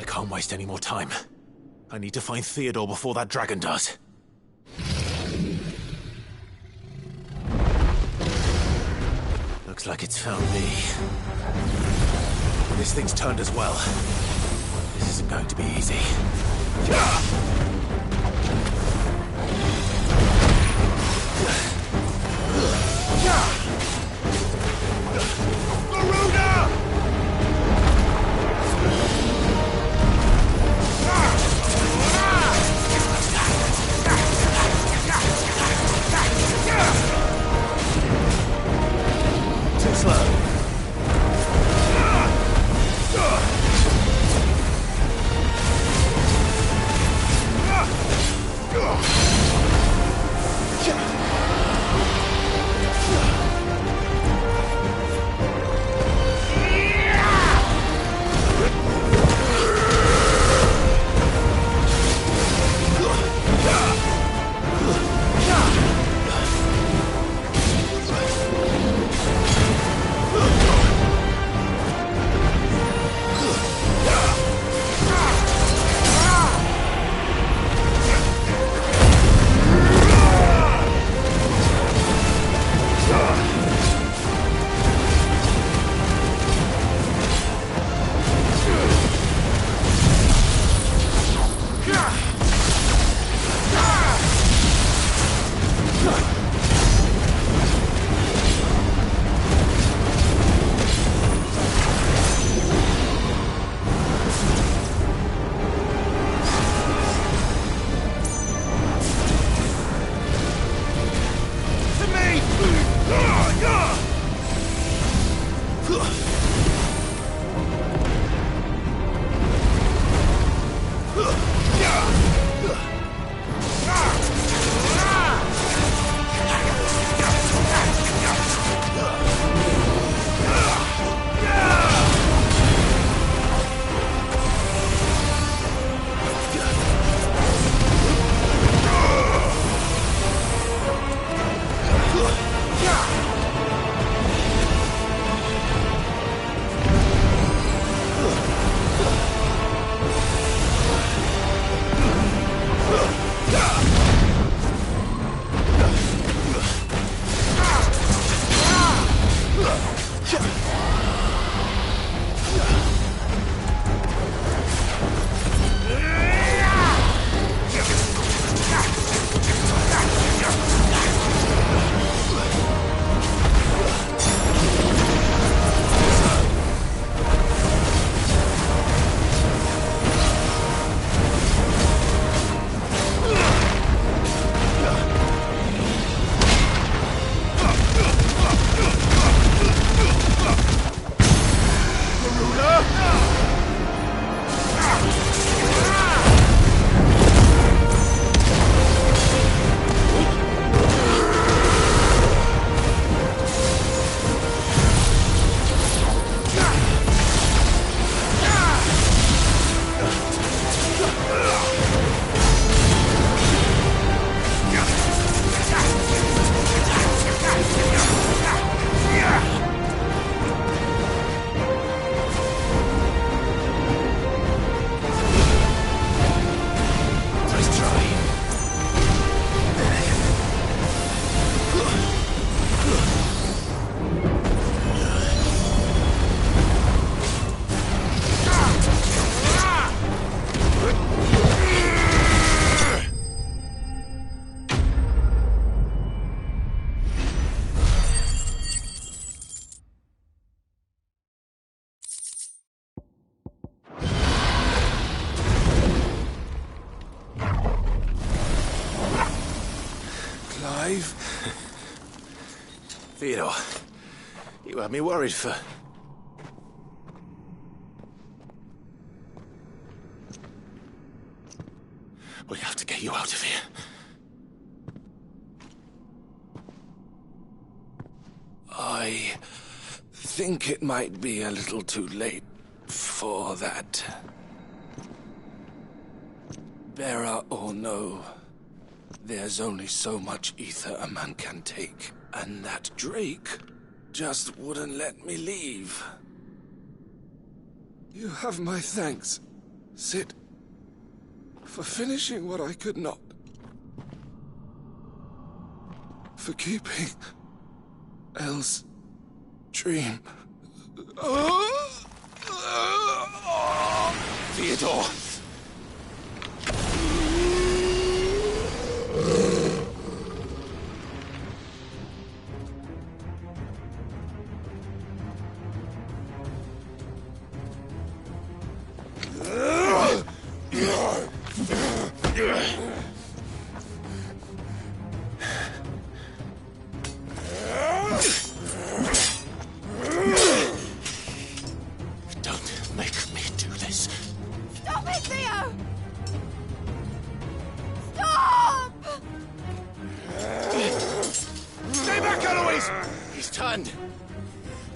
I can't waste any more time. I need to find Theodore before that dragon does. Looks like it's found me. This thing's turned as well. This isn't going to be easy. Too slow. Clive? Theodore, you had me worried for... We have to get you out of here. I think it might be a little too late for that. Bearer or no, there's only so much ether a man can take, and that Drake just wouldn't let me leave. You have my thanks, Sid, for finishing what I could not. For keeping Elle's dream. Theodore! Don't make me do this. Stop it, Theo! Stop! Stay back, Eloise! He's turned.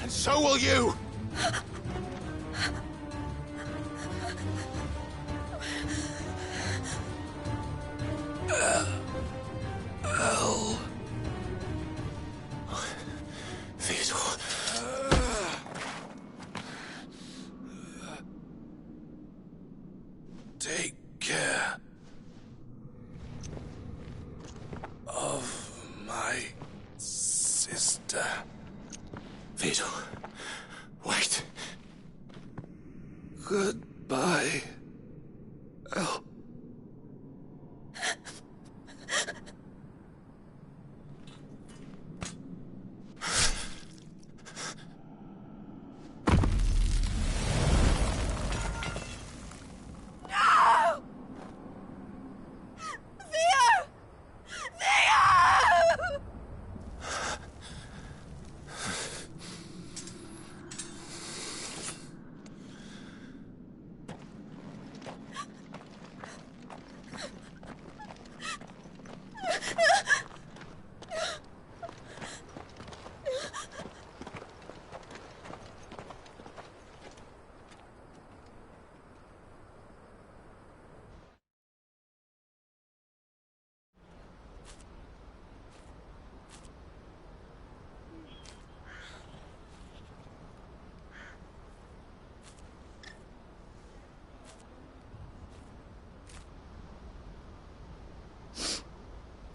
And so will you! Elle. Theodore. Take care of my sister. Theodore, wait. Goodbye, Elle.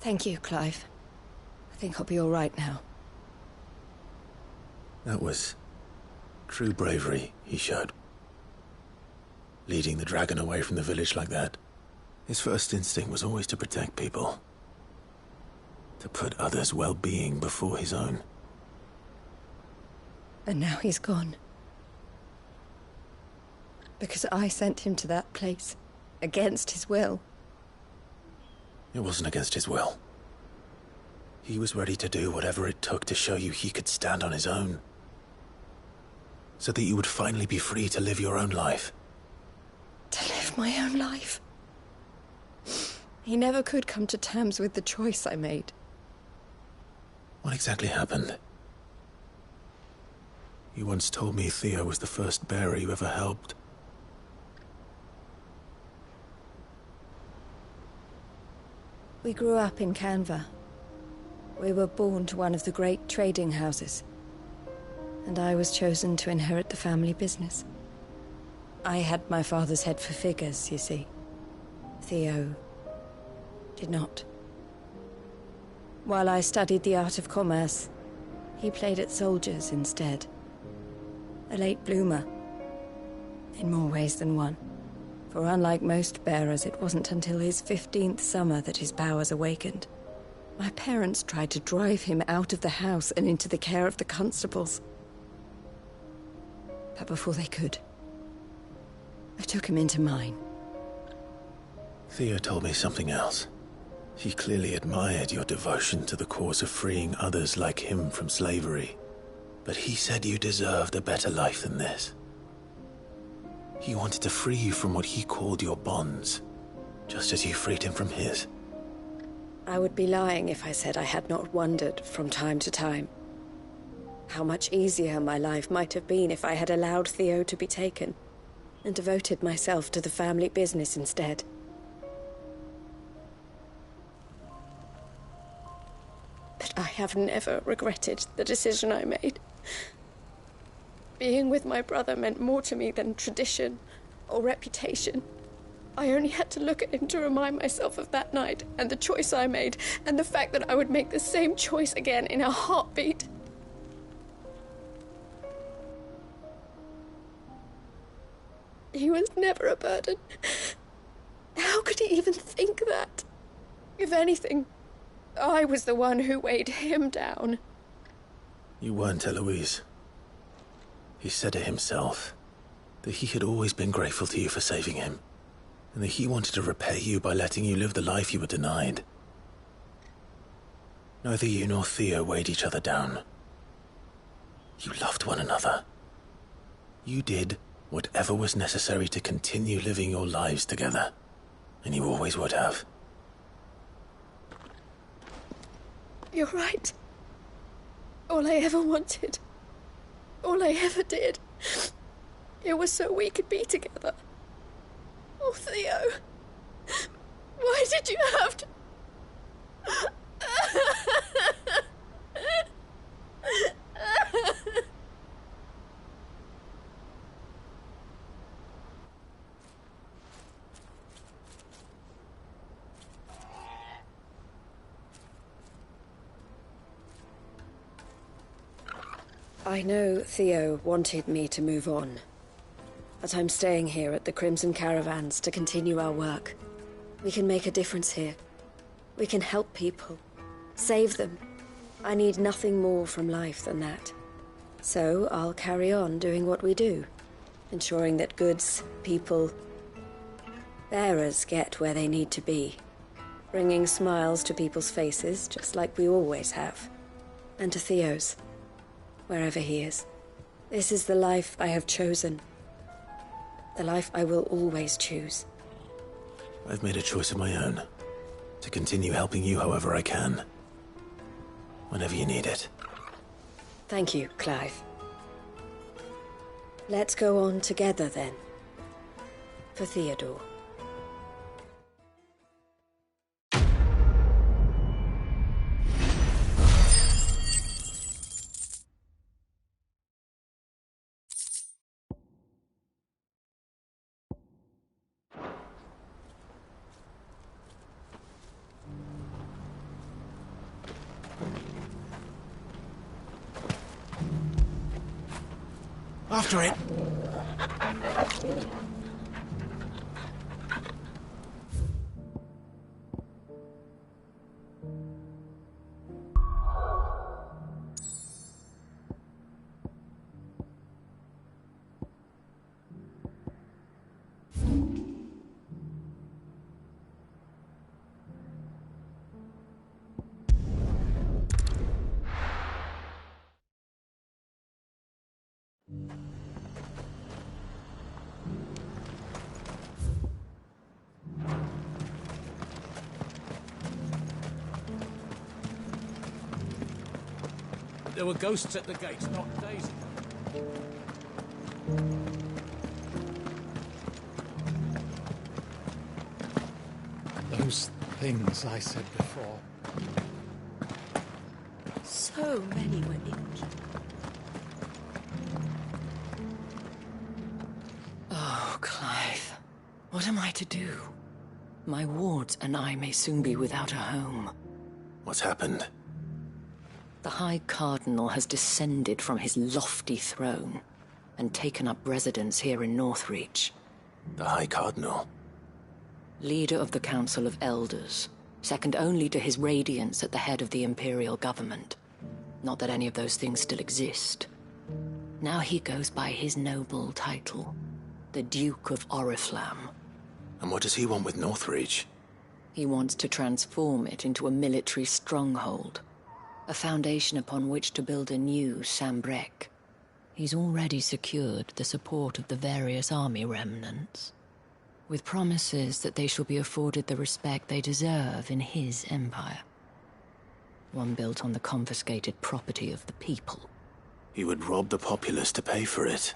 Thank you, Clive. I think I'll be all right now. That was true bravery he showed. Leading the dragon away from the village like that. His first instinct was always to protect people. To put others' well-being before his own. And now he's gone. Because I sent him to that place. Against his will. It wasn't against his will. He was ready to do whatever it took to show you he could stand on his own. So that you would finally be free to live your own life. To live my own life? He never could come to terms with the choice I made. What exactly happened? You once told me Theo was the first bearer you ever helped. We grew up in Canva. We were born to one of the great trading houses. And I was chosen to inherit the family business. I had my father's head for figures, you see. Theo did not. While I studied the art of commerce, he played at soldiers instead. A late bloomer. In more ways than one. For unlike most bearers, it wasn't until his 15th summer that his powers awakened. My parents tried to drive him out of the house and into the care of the constables. But before they could, I took him into mine. Theo told me something else. He clearly admired your devotion to the cause of freeing others like him from slavery. But he said you deserved a better life than this. He wanted to free you from what he called your bonds, just as you freed him from his. I would be lying if I said I had not wondered from time to time how much easier my life might have been if I had allowed Theo to be taken and devoted myself to the family business instead. But I have never regretted the decision I made. Being with my brother meant more to me than tradition or reputation. I only had to look at him to remind myself of that night and the choice I made and the fact that I would make the same choice again in a heartbeat. He was never a burden. How could he even think that? If anything, I was the one who weighed him down. You weren't, Eloise. He said it himself, that he had always been grateful to you for saving him, and that he wanted to repay you by letting you live the life you were denied. Neither you nor Theo weighed each other down. You loved one another. You did whatever was necessary to continue living your lives together, and you always would have. You're right. All I ever wanted, all I ever did, it was so we could be together. Oh, Theo, why did you have to... I know Theo wanted me to move on, but I'm staying here at the Crimson Caravans to continue our work. We can make a difference here. We can help people, save them. I need nothing more from life than that. So I'll carry on doing what we do, ensuring that goods, people, bearers get where they need to be, bringing smiles to people's faces just like we always have, and to Theo's. Wherever he is. This is the life I have chosen. The life I will always choose. I've made a choice of my own. To continue helping you however I can. Whenever you need it. Thank you, Clive. Let's go on together then. For Theodore. After it! There were ghosts at the gates, not Daisy. Those things I said before. So many were injured. Oh, Clive. What am I to do? My wards and I may soon be without a home. What's happened? The High Cardinal has descended from his lofty throne and taken up residence here in Northreach. The High Cardinal? Leader of the Council of Elders, second only to his Radiance at the head of the Imperial government. Not that any of those things still exist. Now he goes by his noble title, the Duke of Oriflamme. And what does he want with Northreach? He wants to transform it into a military stronghold, a foundation upon which to build a new Sambrek. He's already secured the support of the various army remnants, with promises that they shall be afforded the respect they deserve in his empire. One built on the confiscated property of the people. He would rob the populace to pay for it.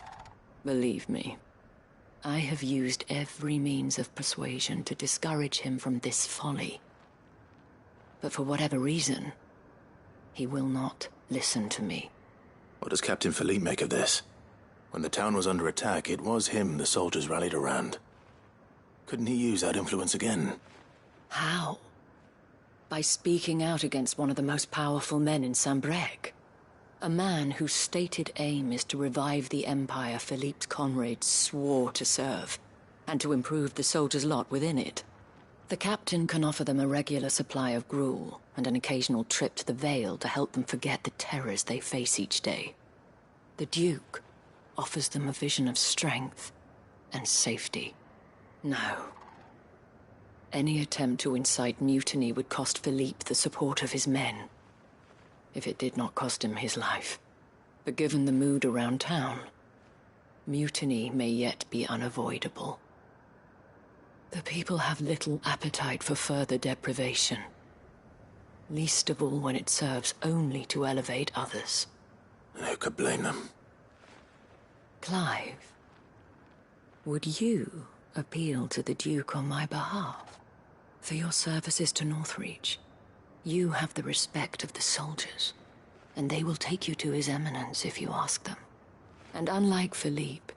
Believe me, I have used every means of persuasion to discourage him from this folly. But for whatever reason, he will not listen to me. What does Captain Philippe make of this? When the town was under attack, it was him the soldiers rallied around. Couldn't he use that influence again? How? By speaking out against one of the most powerful men in Sambrek. A man whose stated aim is to revive the empire Philippe's comrades swore to serve, and to improve the soldiers' lot within it. The captain can offer them a regular supply of gruel, and an occasional trip to the Vale to help them forget the terrors they face each day. The Duke offers them a vision of strength and safety. No. Any attempt to incite mutiny would cost Philippe the support of his men, if it did not cost him his life. But given the mood around town, mutiny may yet be unavoidable. The people have little appetite for further deprivation, least of all when it serves only to elevate others. Who could blame them? Clive, would you appeal to the Duke on my behalf? For your services to Northreach, you have the respect of the soldiers, and they will take you to His Eminence if you ask them. And unlike Philippe,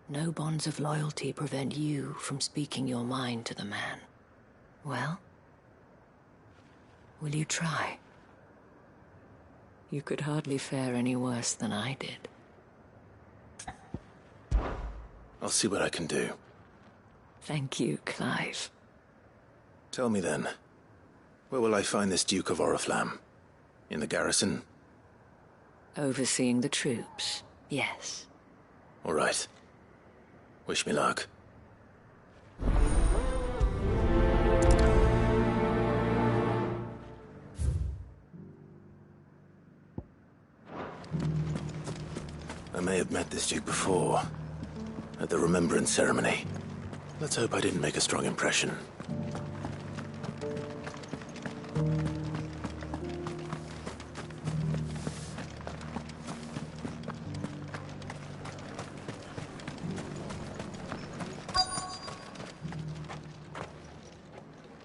no bonds of loyalty prevent you from speaking your mind to the man. Well, will you try? You could hardly fare any worse than I did. I'll see what I can do. Thank you, Clive. Tell me then, where will I find this Duke of Oriflamme? In the garrison? Overseeing the troops, yes. All right. Wish me luck. I may have met this Duke before, at the Remembrance Ceremony. Let's hope I didn't make a strong impression.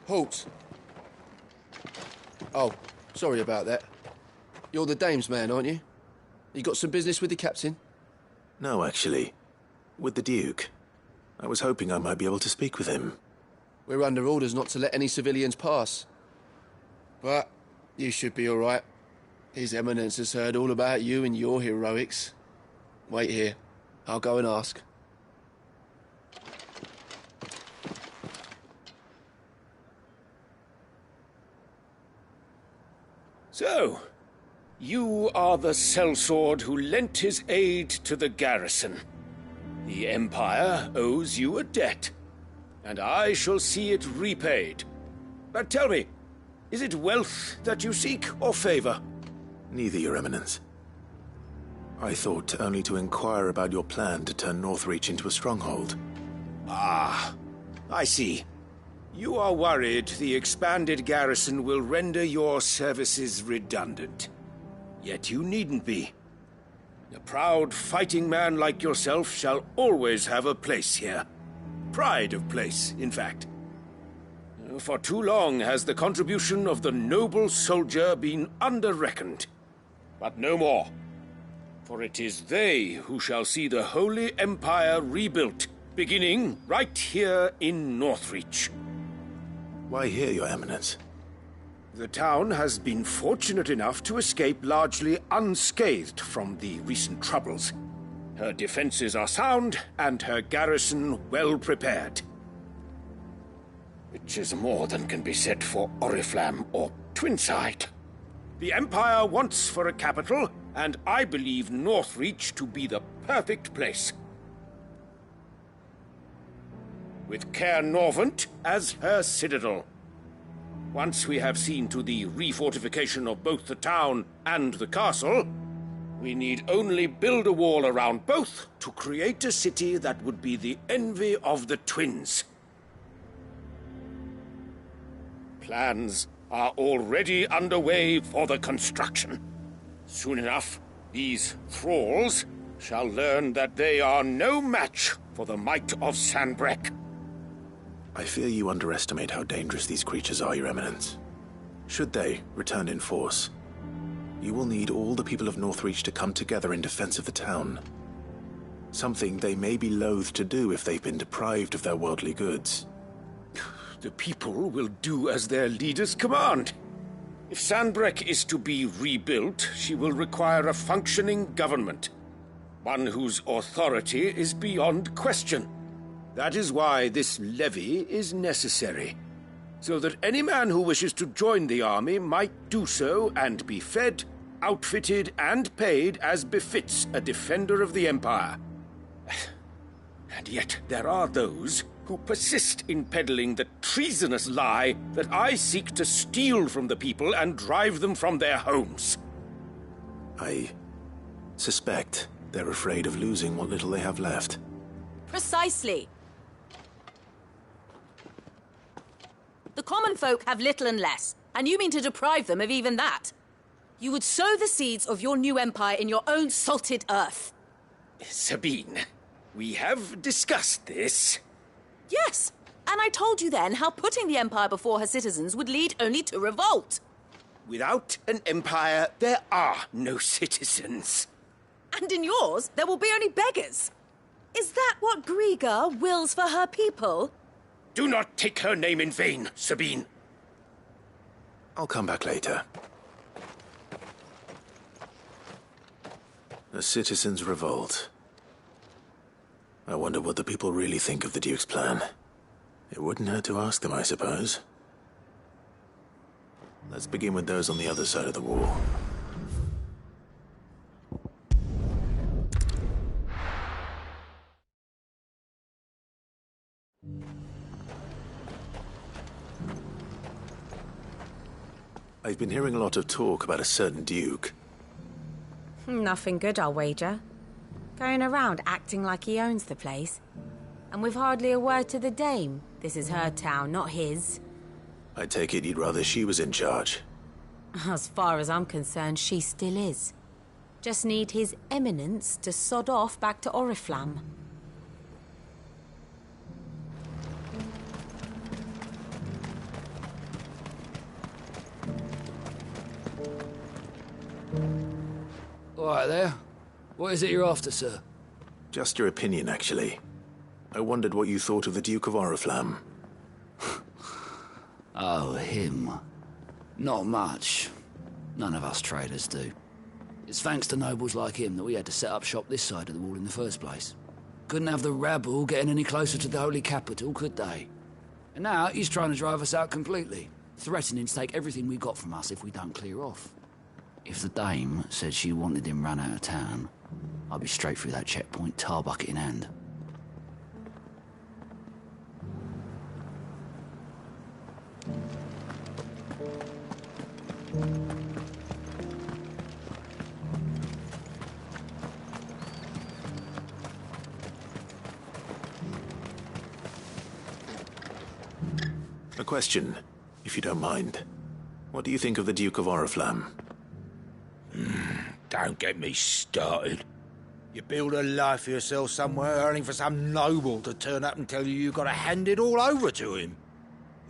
Halt! Oh, sorry about that. You're the dame's man, aren't you? You got some business with the captain? No, actually. With the Duke. I was hoping I might be able to speak with him. We're under orders not to let any civilians pass. But you should be all right. His Eminence has heard all about you and your heroics. Wait here. I'll go and ask. So, you are the sellsword who lent his aid to the garrison. The Empire owes you a debt, and I shall see it repaid. But tell me, is it wealth that you seek, or favor? Neither, Your Eminence. I thought only to inquire about your plan to turn Northreach into a stronghold. Ah, I see. You are worried the expanded garrison will render your services redundant. Yet you needn't be. A proud fighting man like yourself shall always have a place here. Pride of place, in fact. For too long has the contribution of the noble soldier been under-reckoned. But no more. For it is they who shall see the Holy Empire rebuilt, beginning right here in Northreach. Why here, Your Eminence? The town has been fortunate enough to escape largely unscathed from the recent troubles. Her defenses are sound, and her garrison well prepared. Which is more than can be said for Oriflamme or Twinside. The Empire wants for a capital, and I believe Northreach to be the perfect place. With Caer Norvent as her citadel. Once we have seen to the refortification of both the town and the castle, we need only build a wall around both to create a city that would be the envy of the twins. Plans are already underway for the construction. Soon enough, these thralls shall learn that they are no match for the might of Sanbreque. I fear you underestimate how dangerous these creatures are, Your Eminence. Should they return in force, you will need all the people of Northreach to come together in defense of the town. Something they may be loath to do if they've been deprived of their worldly goods. The people will do as their leaders command. If Sanbreque is to be rebuilt, she will require a functioning government, one whose authority is beyond question. That is why this levy is necessary, so that any man who wishes to join the army might do so and be fed, outfitted, and paid as befits a defender of the Empire. And yet there are those who persist in peddling the treasonous lie that I seek to steal from the people and drive them from their homes. I suspect they're afraid of losing what little they have left. Precisely. The common folk have little and less, and you mean to deprive them of even that. You would sow the seeds of your new empire in your own salted earth. Sabine, we have discussed this. Yes, and I told you then how putting the empire before her citizens would lead only to revolt. Without an empire, there are no citizens. And in yours, there will be only beggars. Is that what Griga wills for her people? Do not take her name in vain, Sabine. I'll come back later. A citizens' revolt. I wonder what the people really think of the Duke's plan. It wouldn't hurt to ask them, I suppose. Let's begin with those on the other side of the wall. I've been hearing a lot of talk about a certain Duke. Nothing good, I'll wager. Going around acting like he owns the place. And with hardly a word to the dame. This is her town, not his. I take it you'd rather she was in charge. As far as I'm concerned, she still is. Just need his eminence to sod off back to Oriflamme. All right there. What is it you're after, sir? Just your opinion, actually. I wondered what you thought of the Duke of Oriflamme. Oh, him. Not much. None of us traders do. It's thanks to nobles like him that we had to set up shop this side of the wall in the first place. Couldn't have the rabble getting any closer to the holy capital, could they? And now he's trying to drive us out completely, threatening to take everything we got from us if we don't clear off. If the dame said she wanted him run out of town, I'd be straight through that checkpoint, tar bucket in hand. A question, if you don't mind. What do you think of the Duke of Oriflamme? Don't get me started. You build a life for yourself somewhere, earning for some noble to turn up and tell you you've got to hand it all over to him.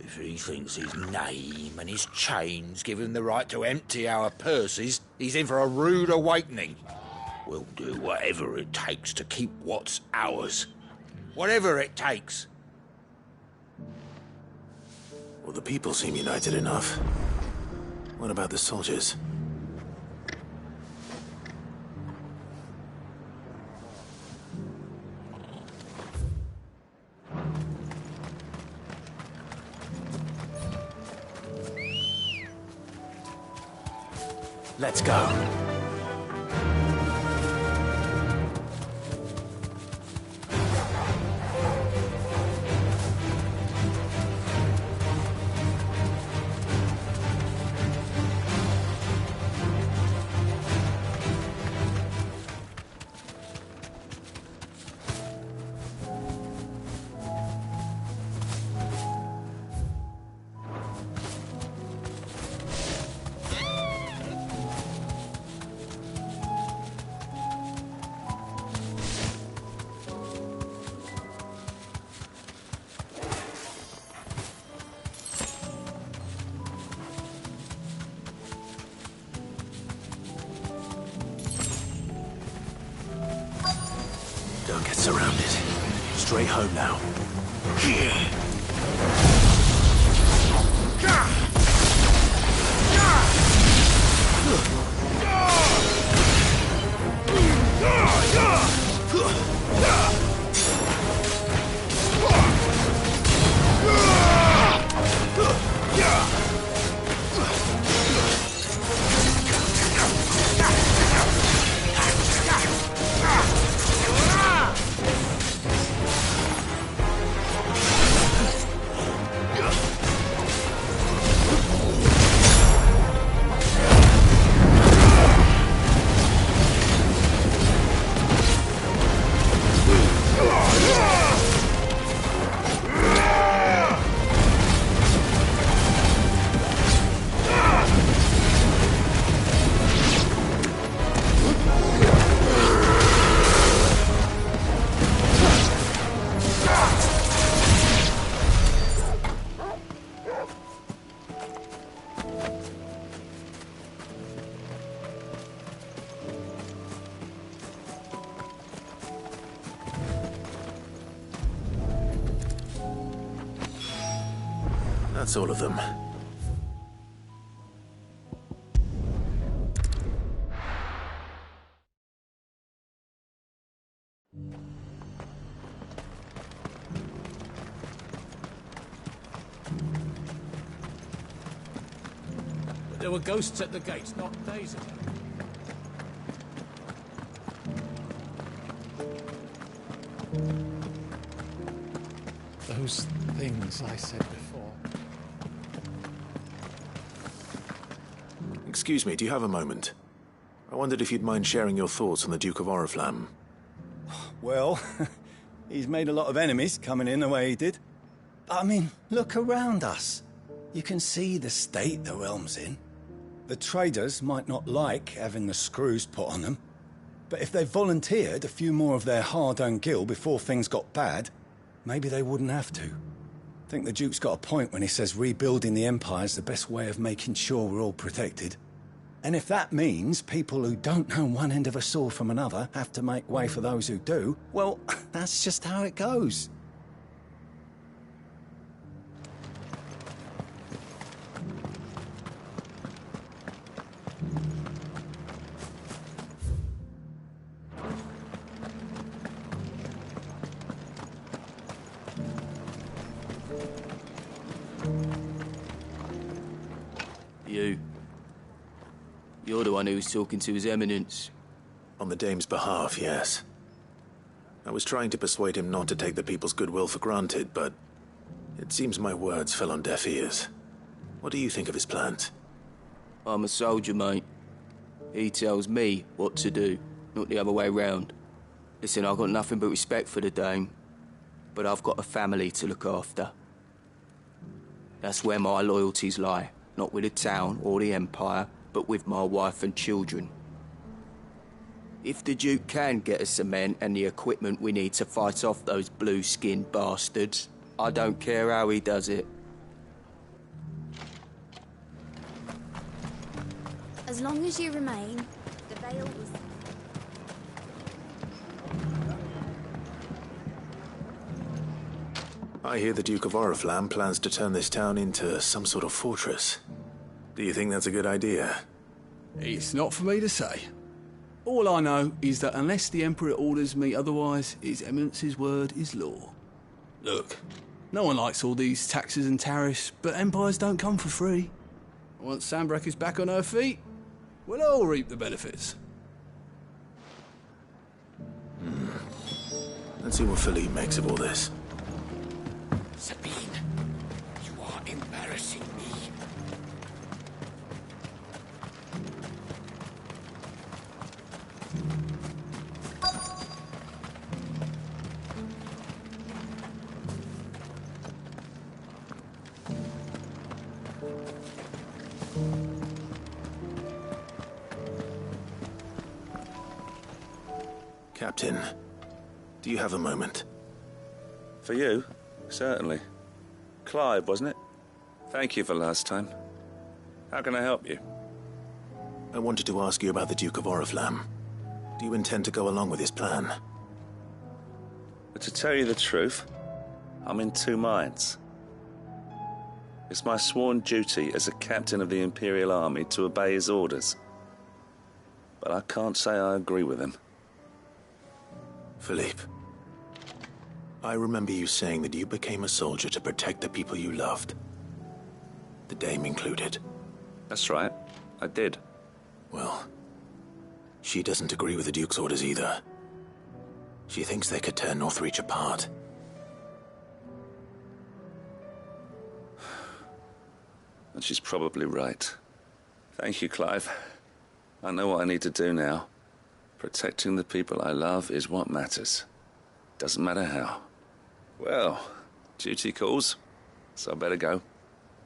If he thinks his name and his chains give him the right to empty our purses, he's in for a rude awakening. We'll do whatever it takes to keep what's ours. Whatever it takes. Well, the people seem united enough. What about the soldiers? Let's go. straight home now. That's all of them. But there were ghosts at the gates not days ago. Those things I said before. Excuse me, do you have a moment? I wondered if you'd mind sharing your thoughts on the Duke of Oriflamme. Well, he's made a lot of enemies coming in the way he did. I mean, look around us. You can see the state the realm's in. The traders might not like having the screws put on them, but if they volunteered a few more of their hard-earned gil before things got bad, maybe they wouldn't have to. I think the Duke's got a point when he says rebuilding the Empire's the best way of making sure we're all protected. And if that means people who don't know one end of a sword from another have to make way for those who do, well, that's just how it goes. You're the one who was talking to His Eminence. On the Dame's behalf, yes. I was trying to persuade him not to take the people's goodwill for granted, but it seems my words fell on deaf ears. What do you think of his plans? I'm a soldier, mate. He tells me what to do, not the other way round. Listen, I've got nothing but respect for the Dame, but I've got a family to look after. That's where my loyalties lie, not with the town or the Empire, but with my wife and children. If the Duke can get us the men and the equipment we need to fight off those blue-skinned bastards, I don't care how he does it. As long as you remain, the veil was... I hear the Duke of Oriflamme plans to turn this town into some sort of fortress. Do you think that's a good idea? It's not for me to say. All I know is that unless the Emperor orders me otherwise, His Eminence's word is law. Look, no one likes all these taxes and tariffs, but empires don't come for free. Once Sandbreak is back on her feet, we'll all reap the benefits. Let's see what Philippe makes of all this. Sabine, you are embarrassing me. Captain, do you have a moment? For you? Certainly. Clive, wasn't it? Thank you for last time. How can I help you? I wanted to ask you about the Duke of Oriflamme. Do you intend to go along with his plan? But to tell you the truth, I'm in two minds. It's my sworn duty as a captain of the Imperial Army to obey his orders. But I can't say I agree with him. Philippe, I remember you saying that you became a soldier to protect the people you loved. The Dame included. That's right, I did. Well, she doesn't agree with the Duke's orders either. She thinks they could tear Northreach apart. And she's probably right. Thank you, Clive. I know what I need to do now. Protecting the people I love is what matters. Doesn't matter how. Well, duty calls, so I better go.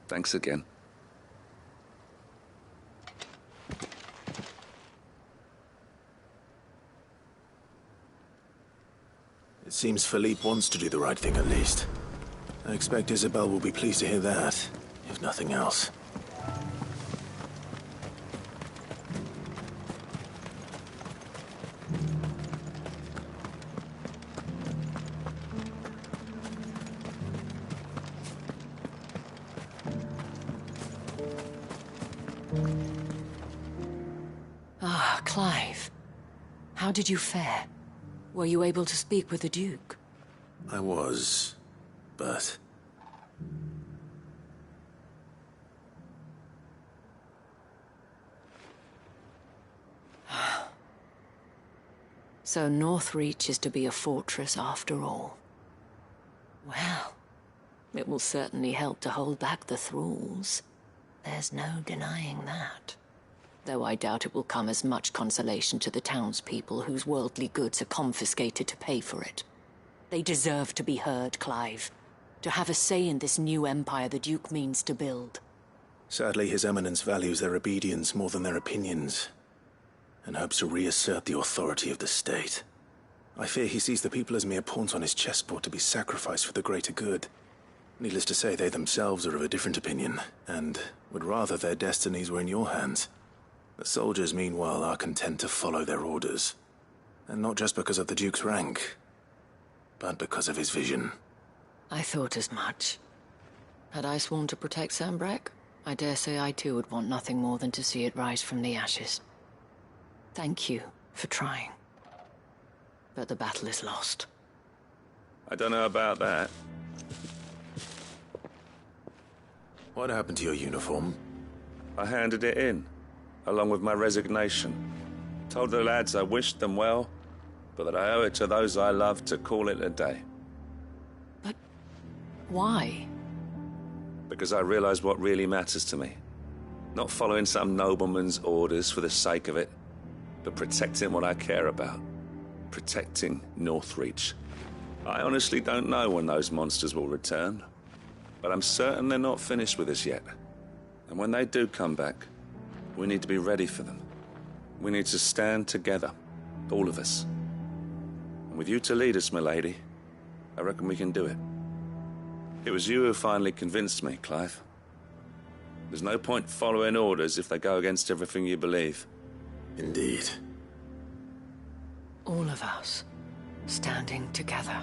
Thanks again. It seems Philippe wants to do the right thing at least. I expect Isabel will be pleased to hear that, if nothing else. Ah, Clive. How did you fare? Were you able to speak with the Duke? I was, but... So Northreach is to be a fortress after all. Well, it will certainly help to hold back the thralls. There's no denying that. Though I doubt it will come as much consolation to the townspeople whose worldly goods are confiscated to pay for it. They deserve to be heard, Clive. To have a say in this new empire the Duke means to build. Sadly, His Eminence values their obedience more than their opinions, and hopes to reassert the authority of the state. I fear he sees the people as mere pawns on his chessboard to be sacrificed for the greater good. Needless to say, they themselves are of a different opinion, and would rather their destinies were in your hands. The soldiers, meanwhile, are content to follow their orders. And not just because of the Duke's rank, but because of his vision. I thought as much. Had I sworn to protect Sanbreque, I dare say I too would want nothing more than to see it rise from the ashes. Thank you for trying. But the battle is lost. I don't know about that. What happened to your uniform? I handed it in, along with my resignation. Told the lads I wished them well, but that I owe it to those I love to call it a day. But why? Because I realized what really matters to me. Not following some nobleman's orders for the sake of it, but protecting what I care about. Protecting Northreach. I honestly don't know when those monsters will return, but I'm certain they're not finished with us yet. And when they do come back, we need to be ready for them. We need to stand together, all of us. And with you to lead us, milady, I reckon we can do it. It was you who finally convinced me, Clive. There's no point following orders if they go against everything you believe. Indeed. All of us, standing together.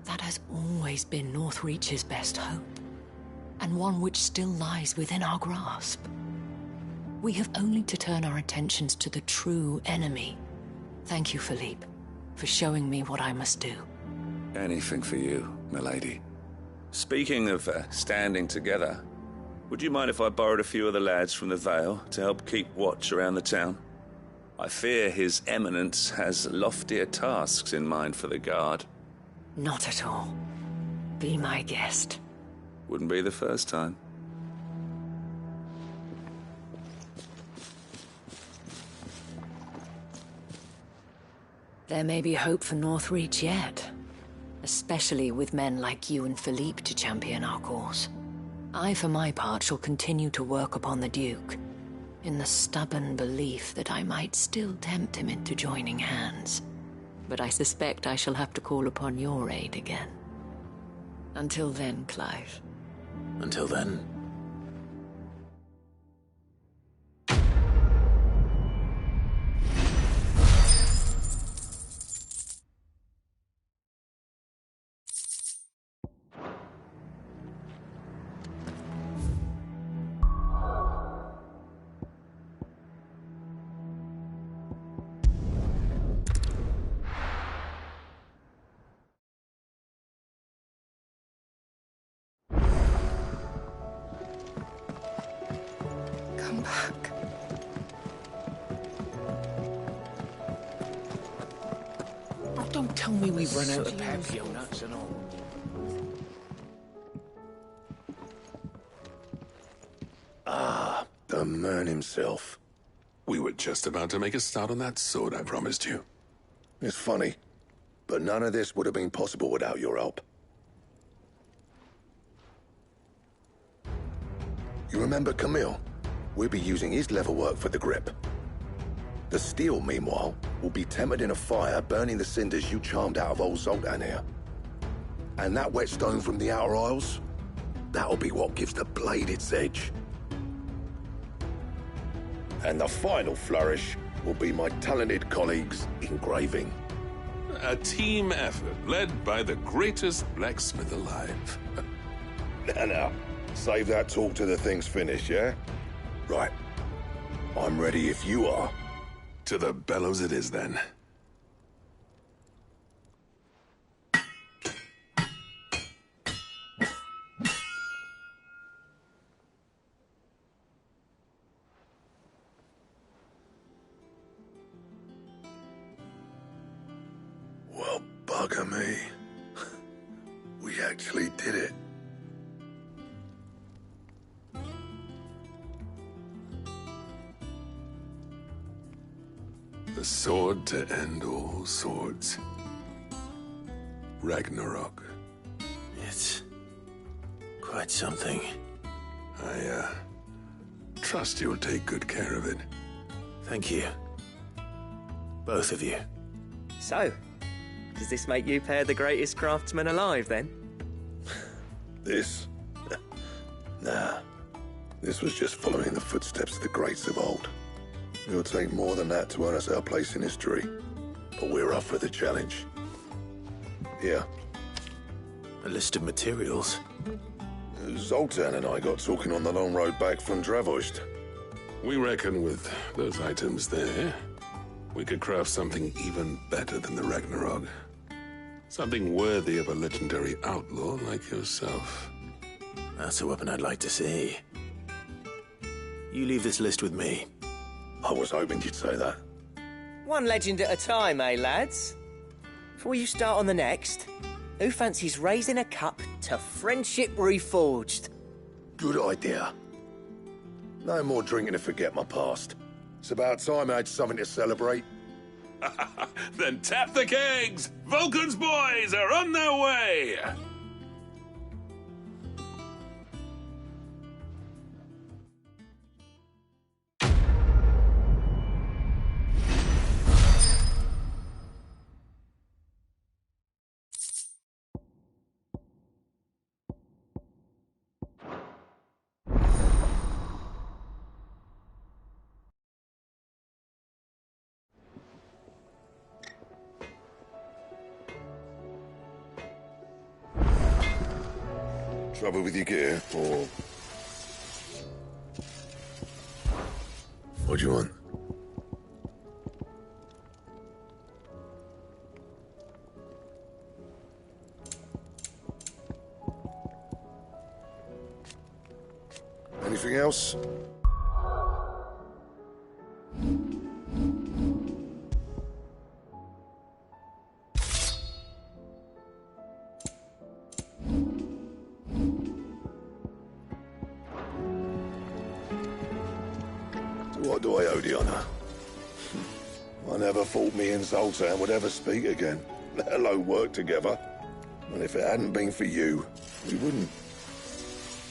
That has always been Northreach's best hope, and one which still lies within our grasp. We have only to turn our attentions to the true enemy. Thank you, Philippe, for showing me what I must do. Anything for you, milady. Speaking of standing together, would you mind if I borrowed a few of the lads from the Vale to help keep watch around the town? I fear His Eminence has loftier tasks in mind for the guard. Not at all. Be my guest. Wouldn't be the first time. There may be hope for Northreach yet. Especially with men like you and Philippe to champion our cause. I, for my part, shall continue to work upon the Duke, in the stubborn belief that I might still tempt him into joining hands. But I suspect I shall have to call upon your aid again. Until then, Clive. Until then... Don't tell me we've run out of Papio nuts and all. Ah, the man himself. We were just about to make a start on that sword I promised you. It's funny, but none of this would have been possible without your help. You remember Camille? We'll be using his leatherwork for the grip. The steel, meanwhile, will be tempered in a fire, burning the cinders you charmed out of old Zoltan here. And that whetstone from the Outer Isles? That'll be what gives the blade its edge. And the final flourish will be my talented colleagues' engraving. A team effort led by the greatest blacksmith alive. Now, save that talk till the thing's finished, yeah? Right. I'm ready if you are. To the bellows it is, then. Well, bugger me. We actually did it. The sword to end all swords. Ragnarok. It's quite something. I trust you'll take good care of it. Thank you. Both of you. So, does this make you pair the greatest craftsmen alive, then? This? Nah. This was just following the footsteps of the greats of old. It'll take more than that to earn us our place in history. But we're up for the challenge. Here. A list of materials. Zoltan and I got talking on the long road back from Dravoist. We reckon with those items there, we could craft something even better than the Ragnarok. Something worthy of a legendary outlaw like yourself. That's a weapon I'd like to see. You leave this list with me. I was hoping you'd say that. One legend at a time, eh, lads? Before you start on the next, who fancies raising a cup to friendship reforged? Good idea. No more drinking to forget my past. It's about time I had something to celebrate. Then tap the kegs! Vulcan's boys are on their way! Trouble with your gear, or... What do you want? Anything else? What do I owe the honour? I never thought me and Zoltan would ever speak again, let alone work together. And if it hadn't been for you, we wouldn't.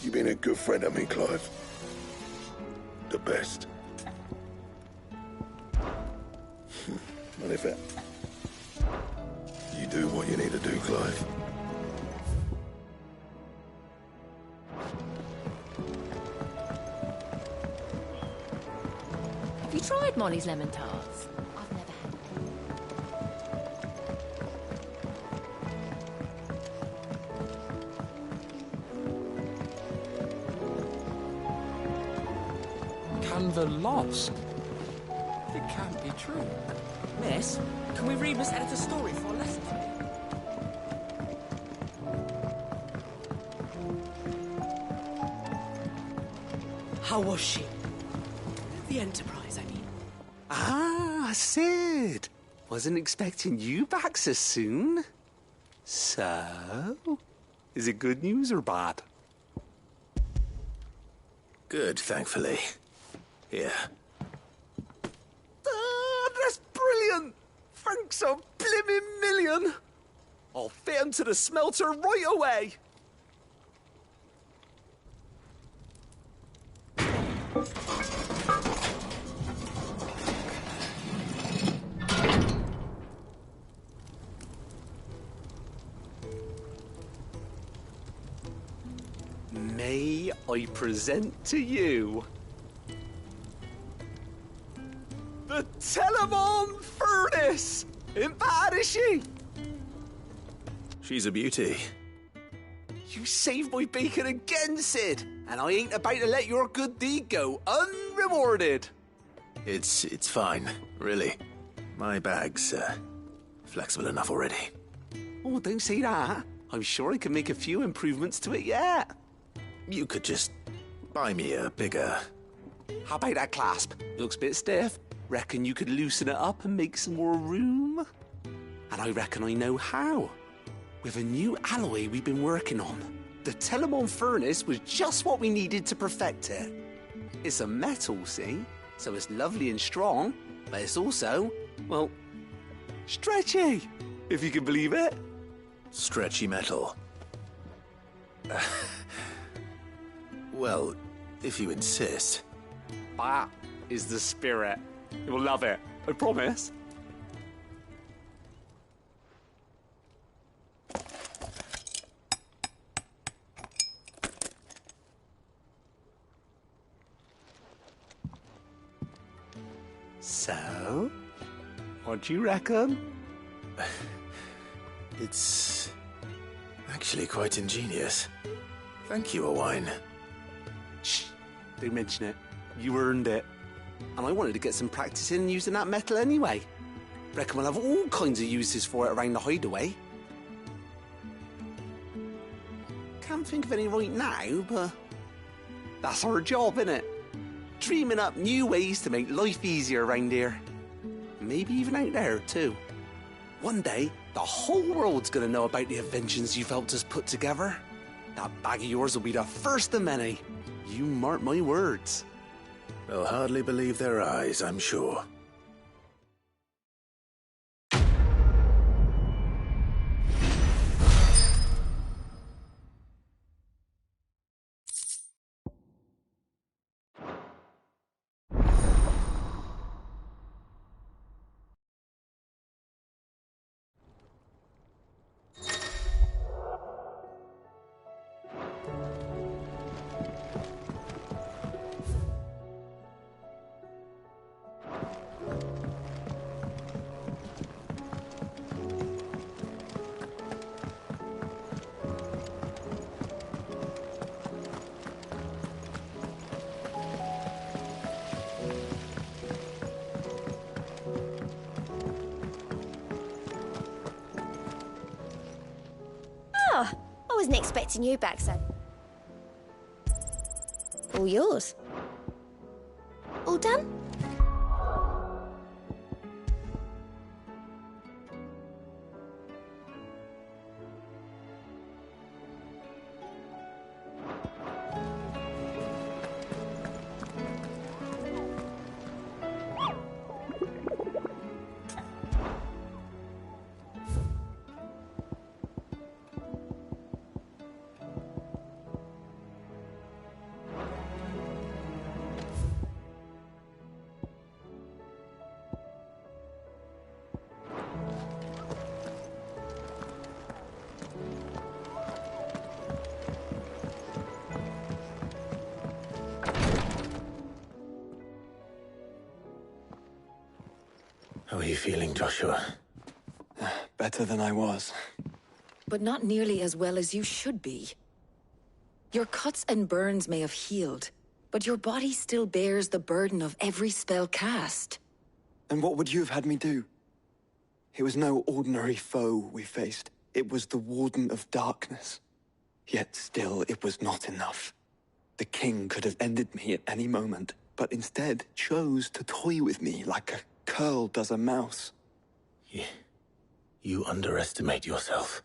You've been a good friend to me, Clive. The best. And if it... You do what you need to do, Clive. Have you tried Molly's lemon tarts? I've never had Can the lost? It can't be true. Miss, can we read Miss Editor's story for a lesson today? How was she? The Enterprise, I mean. Ah, Sid! Wasn't expecting you back so soon. So, is it good news or bad? Good, thankfully. Here. That's brilliant! Thanks a blimmin' million! I'll fit 'em to the smelter right away! May I present to you the Telemon Furnace! Ain't bad, is she? She's a beauty. You saved my bacon again, Sid, and I ain't about to let your good deed go unrewarded. It's fine, really. My bag's flexible enough already. Oh, don't say that. I'm sure I can make a few improvements to it yet. You could just buy me a bigger... How about that clasp? Looks a bit stiff. Reckon you could loosen it up and make some more room? And I reckon I know how. With a new alloy we've been working on. The Telemon Furnace was just what we needed to perfect it. It's a metal, see? So it's lovely and strong, but it's also, well, stretchy, if you can believe it. Stretchy metal. Well, if you insist. That is the spirit. You'll love it, I promise. So, what do you reckon? It's actually quite ingenious. Thank you, Owain. Shh, don't mention it. You earned it. And I wanted to get some practice in using that metal anyway. Reckon we'll have all kinds of uses for it around the hideaway. Can't think of any right now, but that's our job, innit? Dreaming up new ways to make life easier around here. Maybe even out there, too. One day, the whole world's gonna know about the inventions you've helped us put together. That bag of yours will be the first of many. You mark my words. They'll hardly believe their eyes, I'm sure. I wasn't expecting you back so. All yours. All done? How are you feeling, Joshua? Better than I was. But not nearly as well as you should be. Your cuts and burns may have healed, but your body still bears the burden of every spell cast. And what would you have had me do? It was no ordinary foe we faced. It was the Warden of Darkness. Yet still, it was not enough. The king could have ended me at any moment, but instead chose to toy with me like a curl does a mouse. You underestimate yourself.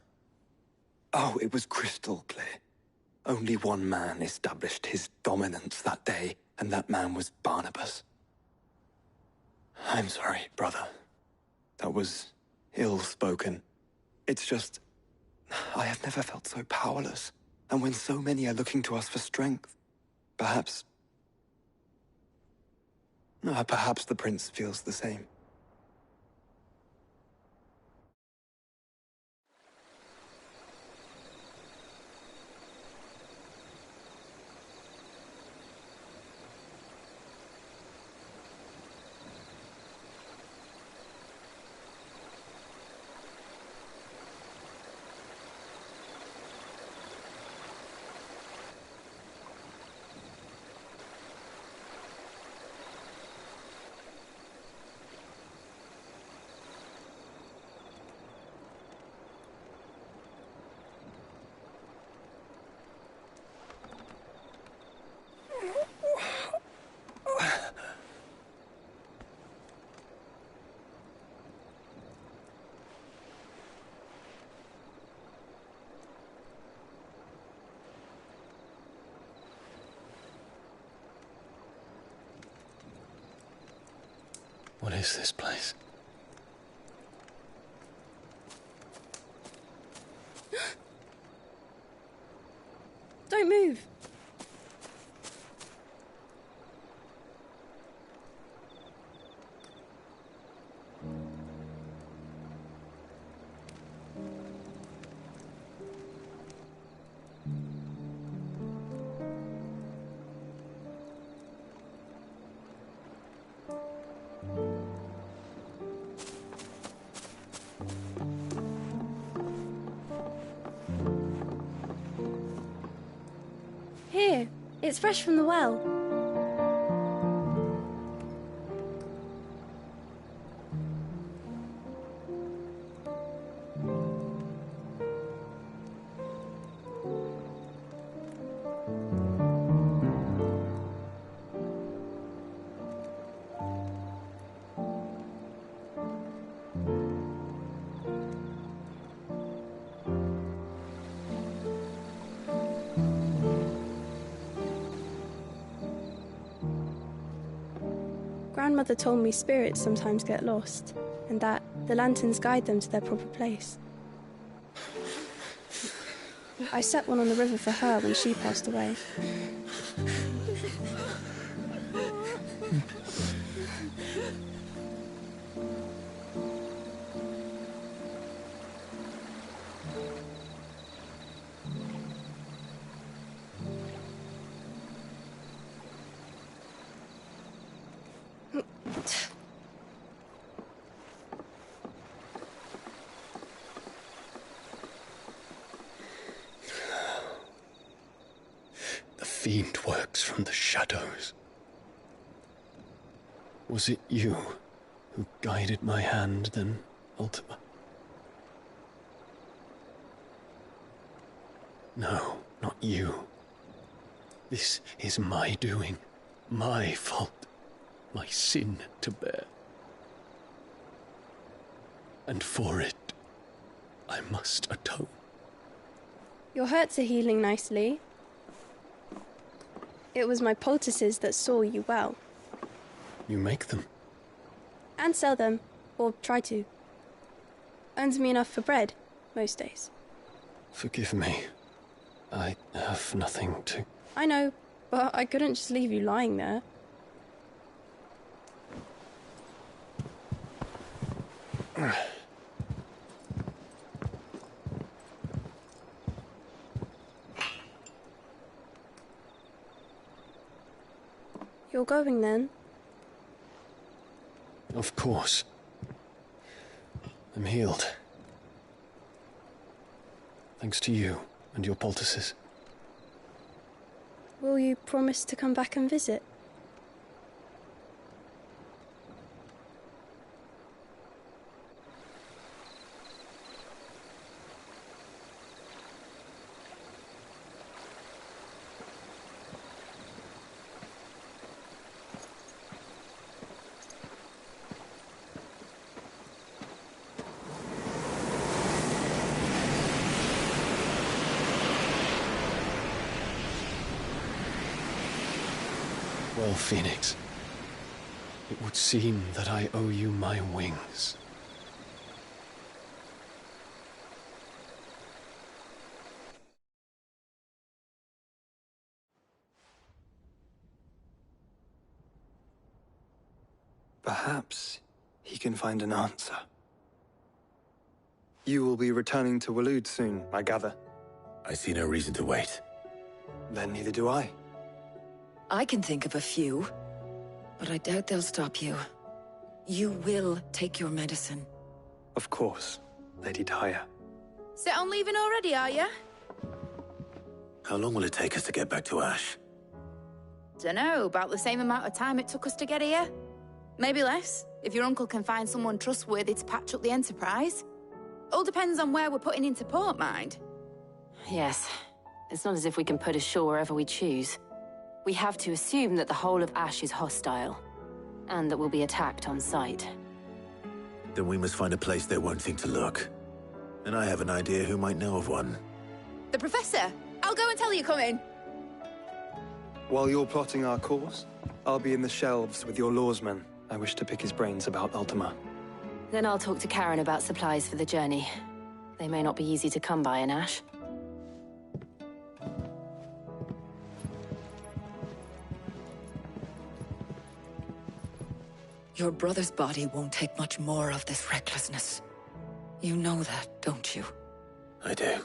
Oh, it was crystal clear. Only one man established his dominance that day, and that man was Barnabas. I'm sorry, brother. That was ill-spoken. It's just... I have never felt so powerless. And when so many are looking to us for strength, perhaps the prince feels the same. What is this place? Don't move. Here, it's fresh from the well. Grandmother told me spirits sometimes get lost, and that the lanterns guide them to their proper place. I set one on the river for her when she passed away. The fiend works from the shadows. Was it you who guided my hand then, Ultima? No, not you. This is my doing, my fault, my sin to bear. And for it, I must atone. Your hurts are healing nicely. It was my poultices that saw you well. You make them? And sell them, or try to. Earns me enough for bread, most days. Forgive me. I have nothing to... I know, but I couldn't just leave you lying there. You're going then? Of course. I'm healed. Thanks to you and your poultices. Will you promise to come back and visit? Well, Phoenix, it would seem that I owe you my wings. Perhaps he can find an answer. You will be returning to Waloed soon, I gather. I see no reason to wait. Then neither do I. I can think of a few, but I doubt they'll stop you. You will take your medicine. Of course, Lady Daya. Set on leaving already, are you? How long will it take us to get back to Ash? Dunno, about the same amount of time it took us to get here. Maybe less, if your uncle can find someone trustworthy to patch up the Enterprise. All depends on where we're putting into port, mind. Yes. It's not as if we can put ashore wherever we choose. We have to assume that the whole of Ash is hostile, and that we'll be attacked on sight. Then we must find a place they won't think to look. And I have an idea who might know of one. The Professor! I'll go and tell you coming! While you're plotting our course, I'll be in the shelves with your lawsman. I wish to pick his brains about Ultima. Then I'll talk to Karen about supplies for the journey. They may not be easy to come by in Ash. Your brother's body won't take much more of this recklessness. You know that, don't you? I do.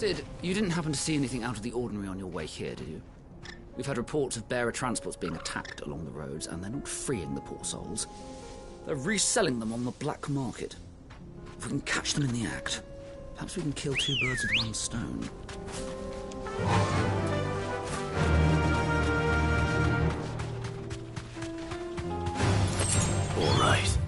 Sid, you didn't happen to see anything out of the ordinary on your way here, did you? We've had reports of bearer transports being attacked along the roads, and they're not freeing the poor souls. They're reselling them on the black market. If we can catch them in the act, perhaps we can kill two birds with one stone. All right.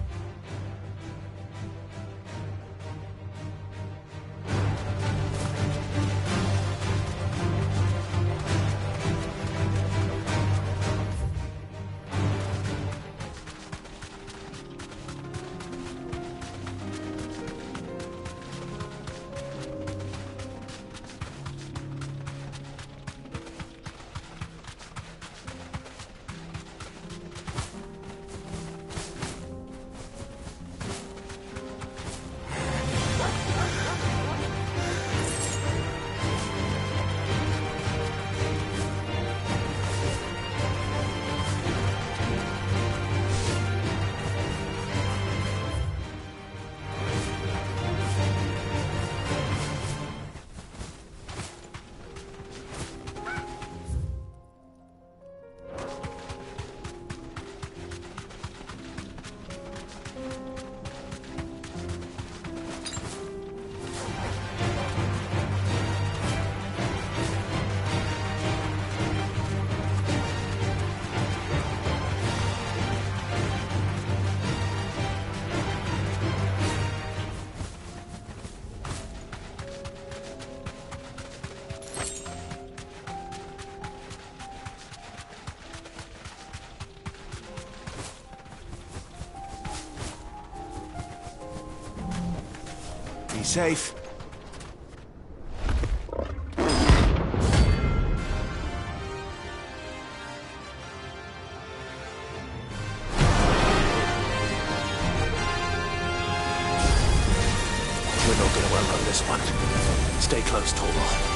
safe. We're not gonna work on this one. Stay close, Torvald.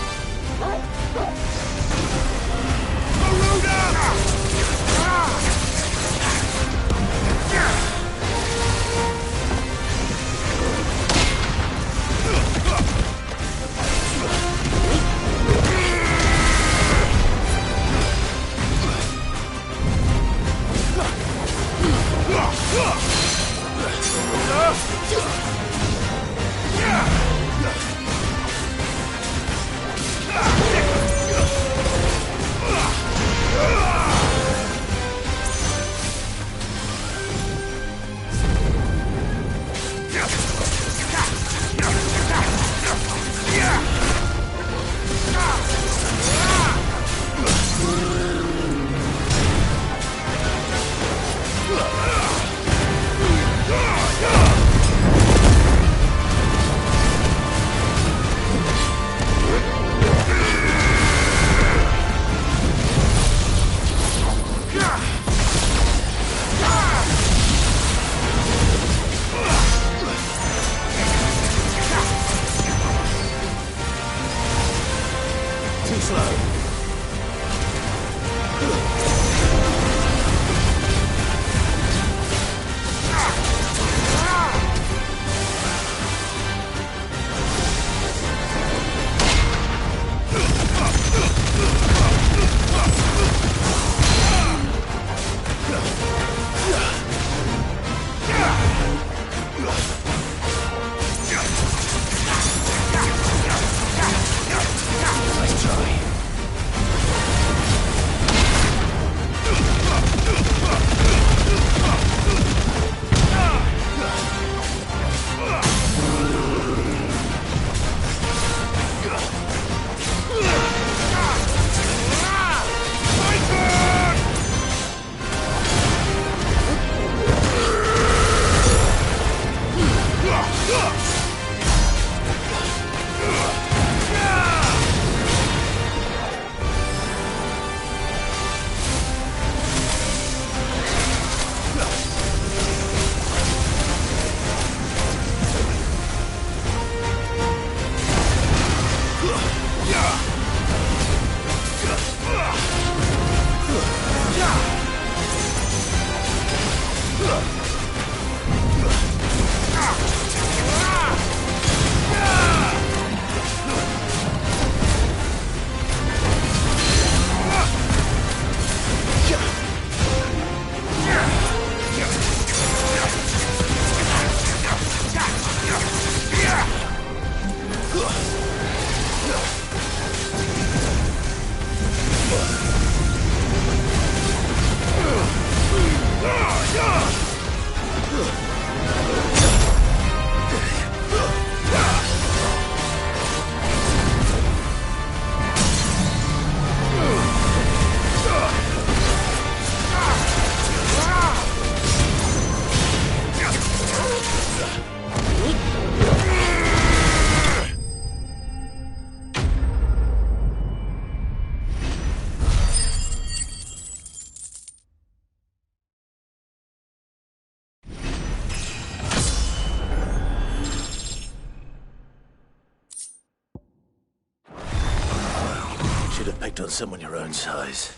Picked on someone your own size.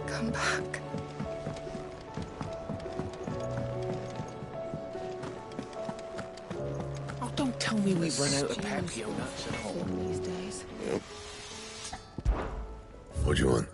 Come back. Oh, don't tell me we've run out of Papio nuts at all. These days. What do you want?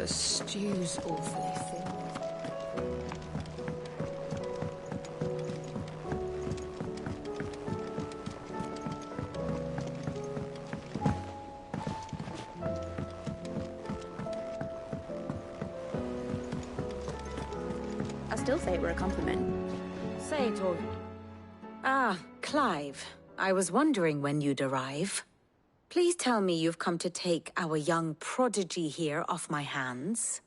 The stew's awfully thin. I still say it were a compliment. Say it all. Ah, Clive. I was wondering when you'd arrive. Please tell me you've come to take our young prodigy here off my hands.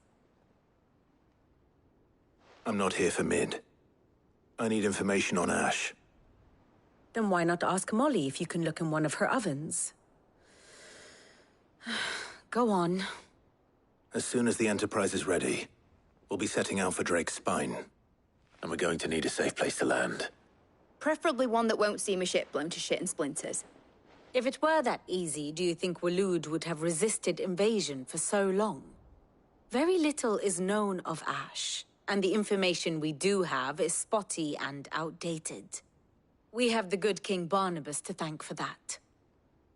I'm not here for Mid. I need information on Ash. Then why not ask Molly if you can look in one of her ovens? Go on. As soon as the Enterprise is ready, we'll be setting out for Drake's Spine. And we're going to need a safe place to land. Preferably one that won't see my ship blown to shit and splinters. If it were that easy, do you think Waloed would have resisted invasion for so long? Very little is known of Ash, and the information we do have is spotty and outdated. We have the good King Barnabas to thank for that.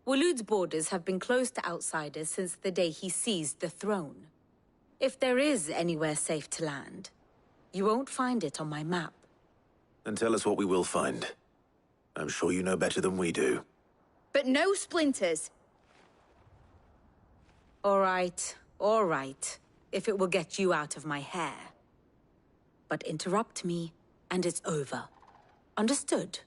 Waloed's borders have been closed to outsiders since the day he seized the throne. If there is anywhere safe to land, you won't find it on my map. Then tell us what we will find. I'm sure you know better than we do. But no splinters. All right. If it will get you out of my hair. But interrupt me, and it's over. Understood?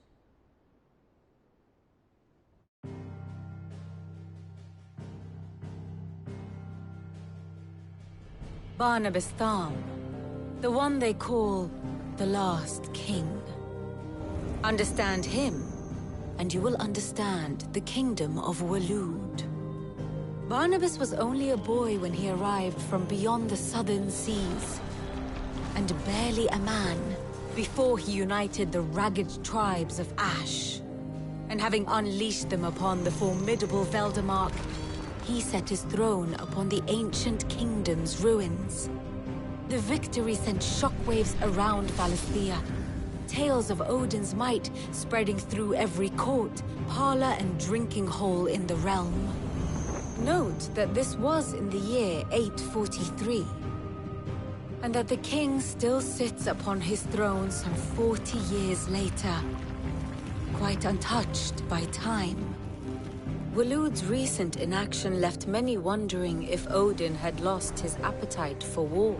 Barnabas Tharm. The one they call the Last King. Understand him, and you will understand the kingdom of Waloed. Barnabas was only a boy when he arrived from beyond the southern seas, and barely a man before he united the ragged tribes of Ash. And having unleashed them upon the formidable Veldamark, he set his throne upon the ancient kingdom's ruins. The victory sent shockwaves around Valisthea, tales of Odin's might spreading through every court, parlor, and drinking hole in the realm. Note that this was in the year 843, and that the king still sits upon his throne some 40 years later, quite untouched by time. Waloed's recent inaction left many wondering if Odin had lost his appetite for war.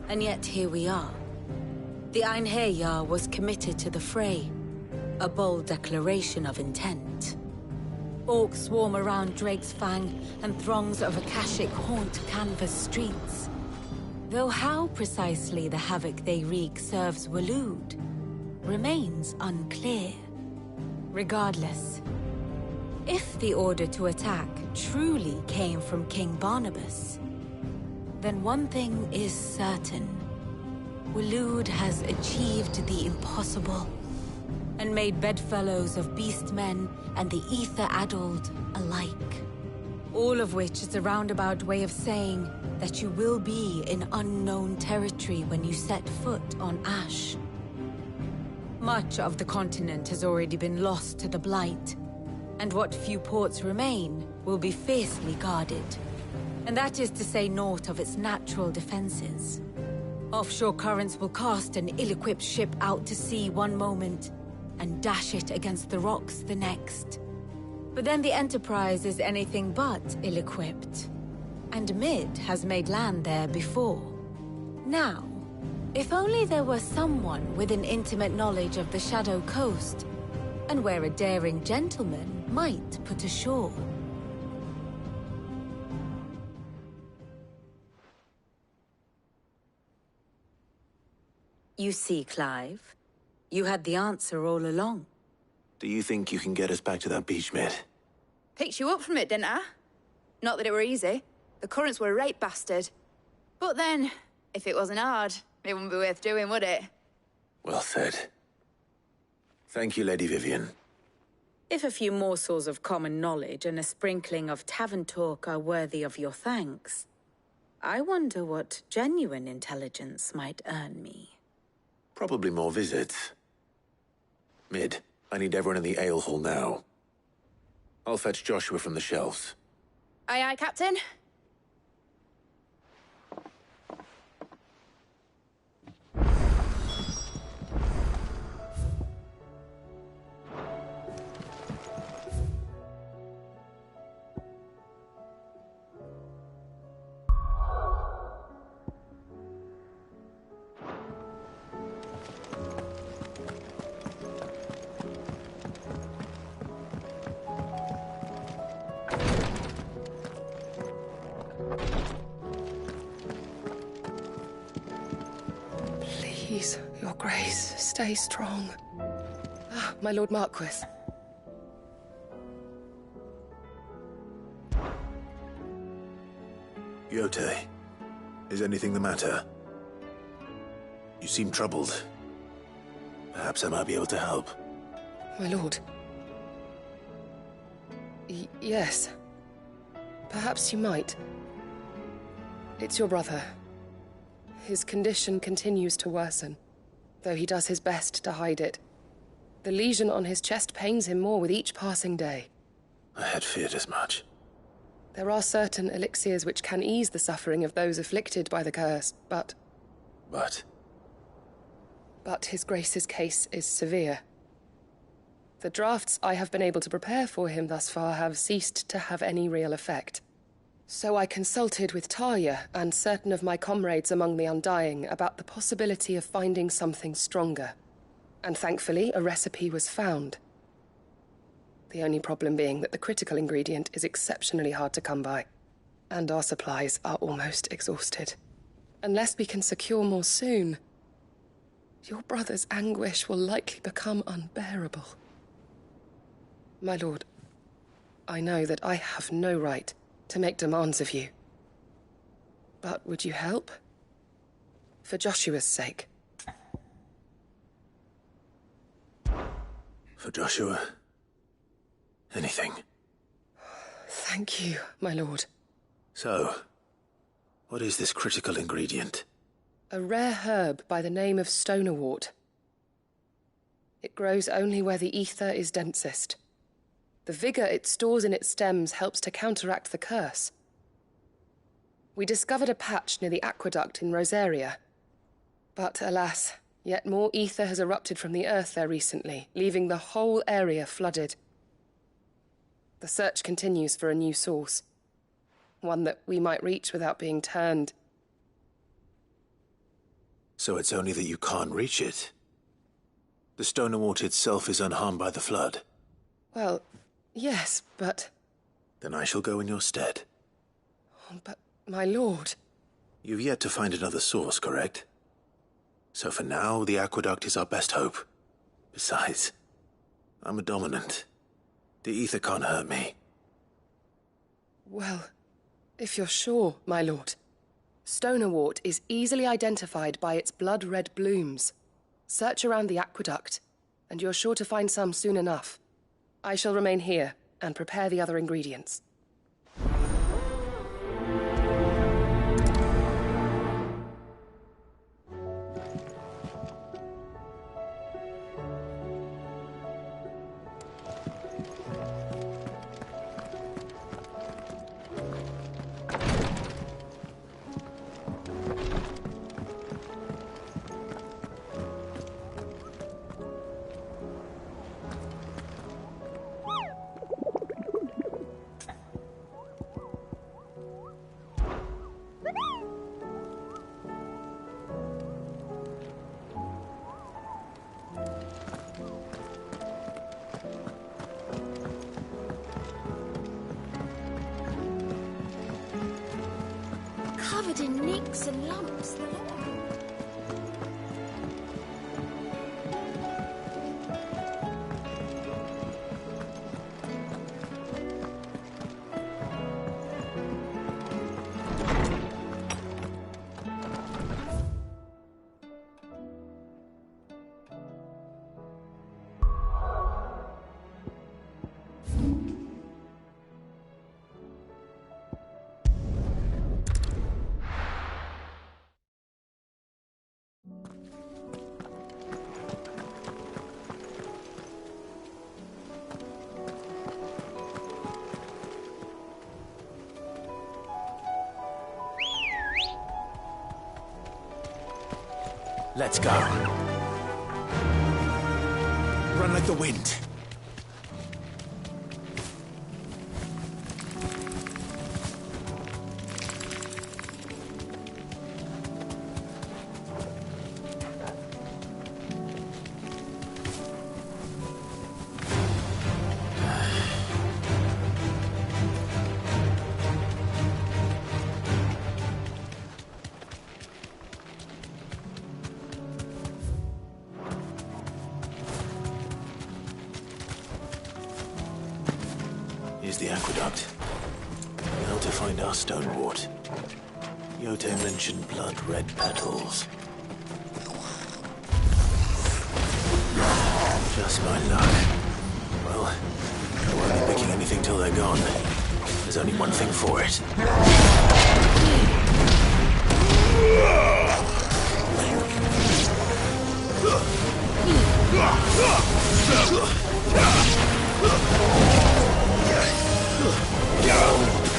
And yet here we are. The Einherjar was committed to the fray, a bold declaration of intent. Orcs swarm around Drake's Fang, and throngs of Akashic haunt Canvas streets. Though how precisely the havoc they wreak serves Waloed remains unclear. Regardless, if the order to attack truly came from King Barnabas, then one thing is certain. Waloed has achieved the impossible, and made bedfellows of beastmen and the ether-addled alike. All of which is a roundabout way of saying that you will be in unknown territory when you set foot on Ash. Much of the continent has already been lost to the Blight, and what few ports remain will be fiercely guarded. And that is to say naught of its natural defenses. Offshore currents will cast an ill-equipped ship out to sea one moment, and dash it against the rocks the next. But then the Enterprise is anything but ill-equipped. And Mid has made land there before. Now, if only there were someone with an intimate knowledge of the Shadow Coast, and where a daring gentleman might put ashore. You see, Clive, you had the answer all along. Do you think you can get us back to that beach, Mid? Picked you up from it, didn't I? Not that it were easy. The currents were a right bastard. But then, if it wasn't hard, it wouldn't be worth doing, would it? Well said. Thank you, Lady Vivian. If a few morsels of common knowledge and a sprinkling of tavern talk are worthy of your thanks, I wonder what genuine intelligence might earn me. Probably more visits. Mid, I need everyone in the ale hall now. I'll fetch Joshua from the shelves. Aye, aye, Captain. Please, Your Grace, stay strong. Ah, my Lord Marquis. Yote, is anything the matter? You seem troubled. Perhaps I might be able to help. My lord. Yes. Perhaps you might. It's your brother. His condition continues to worsen, though he does his best to hide it. The lesion on his chest pains him more with each passing day. I had feared as much. There are certain elixirs which can ease the suffering of those afflicted by the curse, but... But His Grace's case is severe. The drafts I have been able to prepare for him thus far have ceased to have any real effect. So I consulted with Talia and certain of my comrades among the Undying about the possibility of finding something stronger. And thankfully, a recipe was found. The only problem being that the critical ingredient is exceptionally hard to come by, and our supplies are almost exhausted. Unless we can secure more soon, your brother's anguish will likely become unbearable. My lord, I know that I have no right to make demands of you. But would you help? For Joshua's sake. For Joshua? Anything. Thank you, my lord. So, what is this critical ingredient? A rare herb by the name of stonerwort. It grows only where the ether is densest. The vigor it stores in its stems helps to counteract the curse. We discovered a patch near the aqueduct in Rosaria. But alas, yet more ether has erupted from the earth there recently, leaving the whole area flooded. The search continues for a new source. One that we might reach without being turned. So it's only that you can't reach it? The stonerwort itself is unharmed by the flood? Well, yes, but... Then I shall go in your stead. But, my lord... You've yet to find another source, correct? So for now, the aqueduct is our best hope. Besides, I'm a dominant. The ether can't hurt me. Well, if you're sure, my lord. Stonerwort is easily identified by its blood-red blooms. Search around the aqueduct, and you're sure to find some soon enough. I shall remain here and prepare the other ingredients. Covered in nicks and lumps. Let's go. Run like the wind. the aqueduct. Now to find our stone wart. Yote mentioned blood-red petals. Just my luck. Well, I won't be picking anything till they're gone. There's only one thing for it.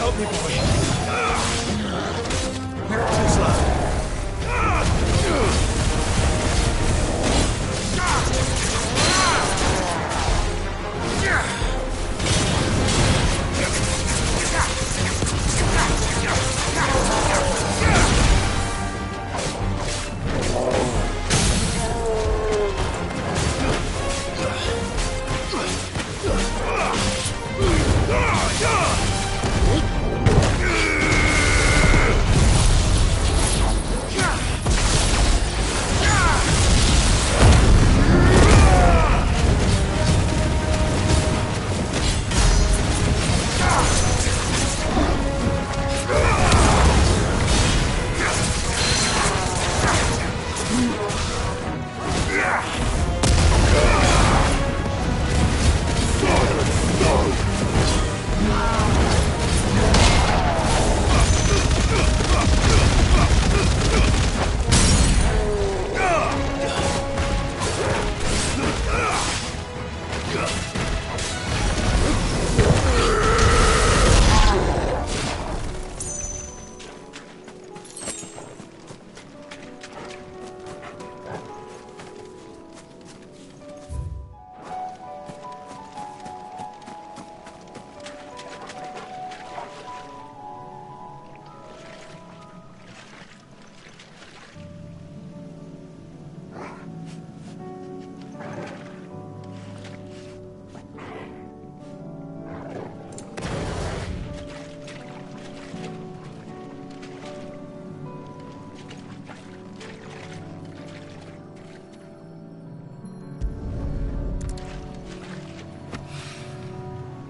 Help me, boy. Too slow.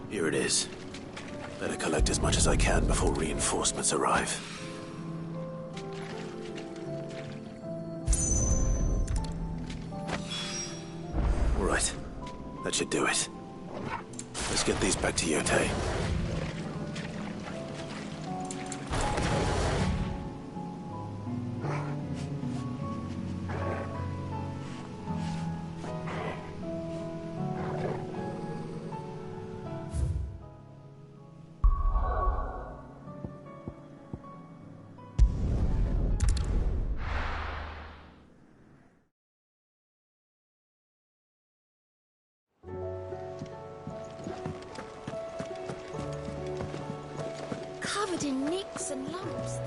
Here it is. Better collect as much as I can before reinforcements arrive. All right. That should do it. Let's get these back to Yote. Covered in nicks and lumps.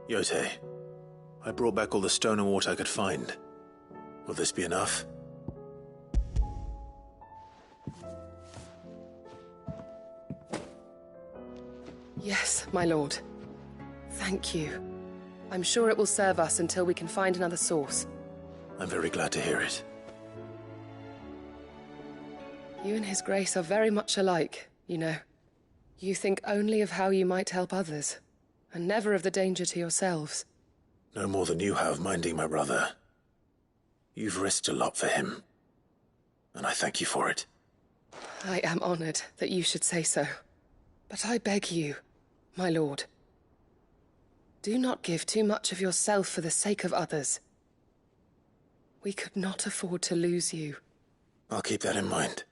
Yote, I brought back all the stone and water I could find. Will this be enough? Yes, my lord. Thank you. I'm sure it will serve us until we can find another source. I'm very glad to hear it. You and His Grace are very much alike, you know. You think only of how you might help others, and never of the danger to yourselves. No more than you have minding my brother. You've risked a lot for him, and I thank you for it. I am honored that you should say so. But I beg you, my lord, do not give too much of yourself for the sake of others. We could not afford to lose you. I'll keep that in mind.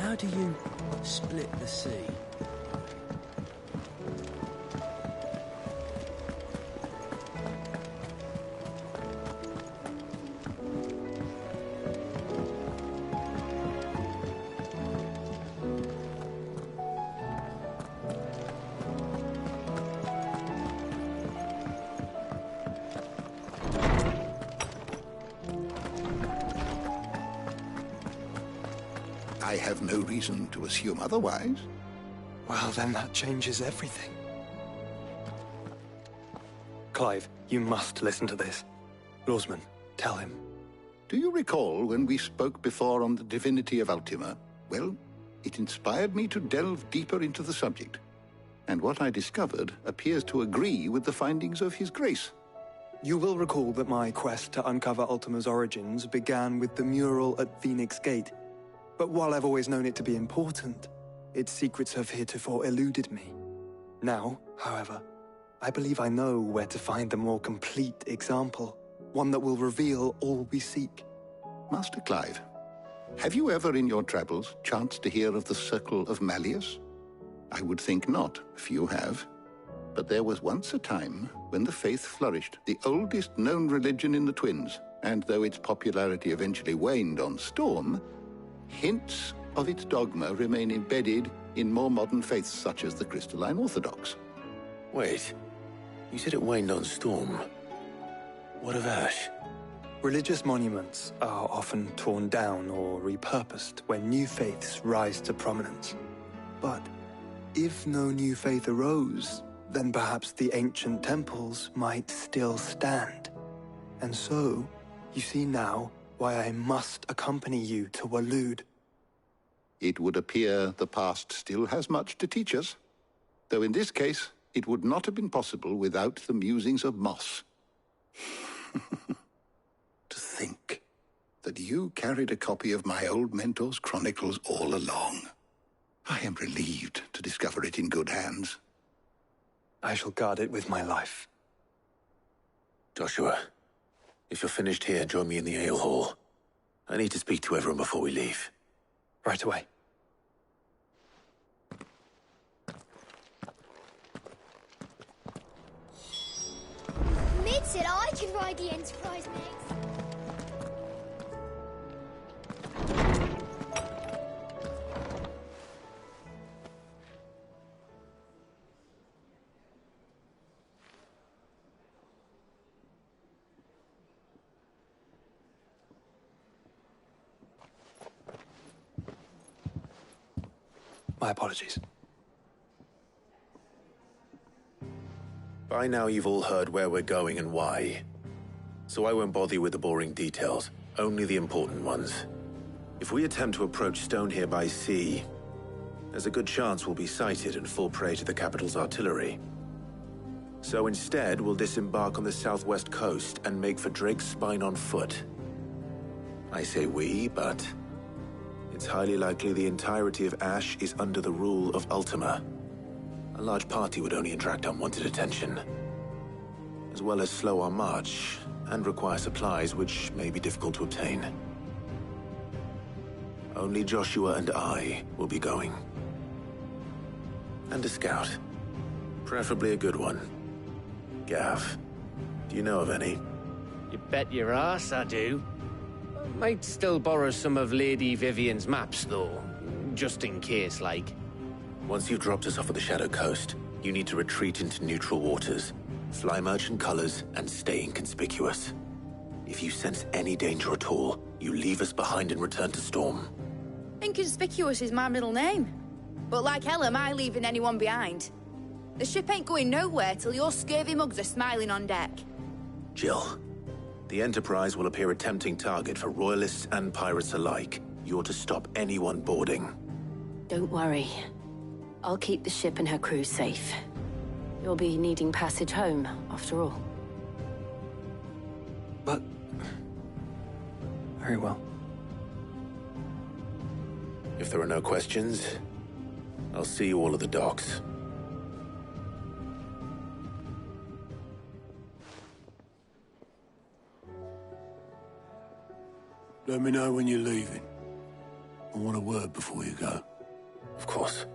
How do you split the sea? I have no reason to assume otherwise. Well, then that changes everything. Clive, you must listen to this. Lawsman, tell him. Do you recall when we spoke before on the divinity of Ultima? Well, it inspired me to delve deeper into the subject. And what I discovered appears to agree with the findings of His Grace. You will recall that my quest to uncover Ultima's origins began with the mural at Phoenix Gate. But while I've always known it to be important, its secrets have heretofore eluded me. Now, however, I believe I know where to find the more complete example, one that will reveal all we seek. Master Clive, have you ever in your travels chanced to hear of the Circle of Malleus? I would think not, few have. But there was once a time when the faith flourished, the oldest known religion in the Twins, and though its popularity eventually waned on Storm, hints of its dogma remain embedded in more modern faiths such as the Crystalline Orthodox. Wait, you said it waned on Storm. What of Ash? Religious monuments are often torn down or repurposed when new faiths rise to prominence. But if no new faith arose, then perhaps the ancient temples might still stand. And so, you see now why I must accompany you to Waloed. It would appear the past still has much to teach us, though in this case, it would not have been possible without the musings of Moss. To think that you carried a copy of my old mentor's chronicles all along. I am relieved to discover it in good hands. I shall guard it with my life. Joshua, if you're finished here, join me in the ale hall. I need to speak to everyone before we leave. Right away. Mid said I can ride the Enterprise next. My apologies. By now you've all heard where we're going and why. So I won't bother you with the boring details, only the important ones. If we attempt to approach Stone here by sea, there's a good chance we'll be sighted and fall prey to the capital's artillery. So instead, we'll disembark on the southwest coast and make for Drake's Spine on foot. I say we, but it's highly likely the entirety of Ash is under the rule of Ultima. A large party would only attract unwanted attention, as well as slow our march and require supplies which may be difficult to obtain. Only Joshua and I will be going. And a scout. Preferably a good one. Gav, do you know of any? You bet your ass I do. Might still borrow some of Lady Vivian's maps, though. Just in case, like. Once you've dropped us off at the Shadow Coast, you need to retreat into neutral waters, fly merchant colors, and stay inconspicuous. If you sense any danger at all, you leave us behind and return to Storm. Inconspicuous is my middle name. But like hell am I leaving anyone behind. The ship ain't going nowhere till your scurvy mugs are smiling on deck. Jill, the Enterprise will appear a tempting target for royalists and pirates alike. You're to stop anyone boarding. Don't worry. I'll keep the ship and her crew safe. You'll be needing passage home, after all. But... very well. If there are no questions, I'll see you all at the docks. Let me know when you're leaving. I want a word before you go. Of course.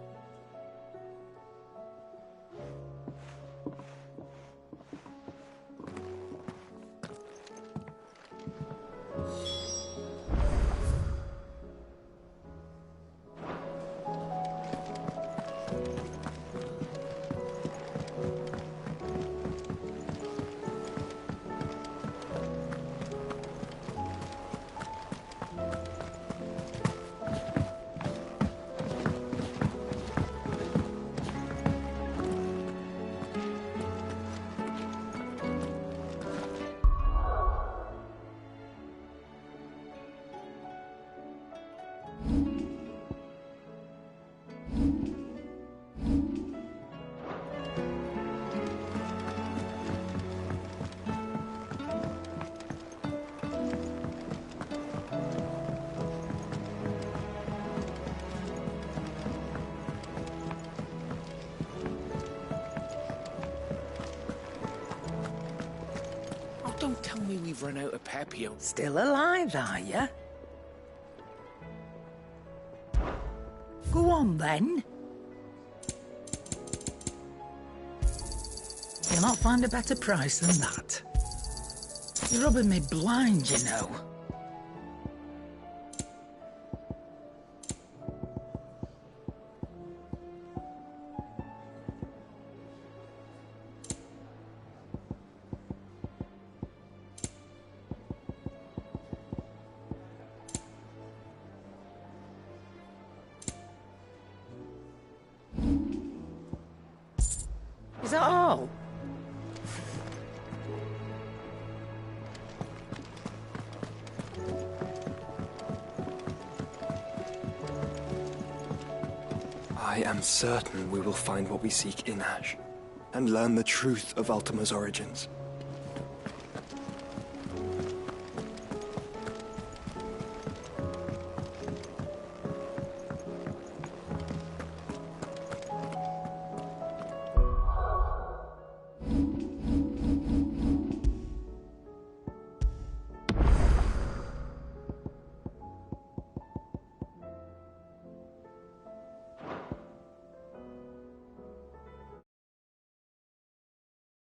Don't tell me we've run out of Pepio. Still alive, are you? Go on, then. You'll not find a better price than that. You're rubbing me blind, you know. Is that all? I am certain we will find what we seek in Ash, and learn the truth of Ultima's origins.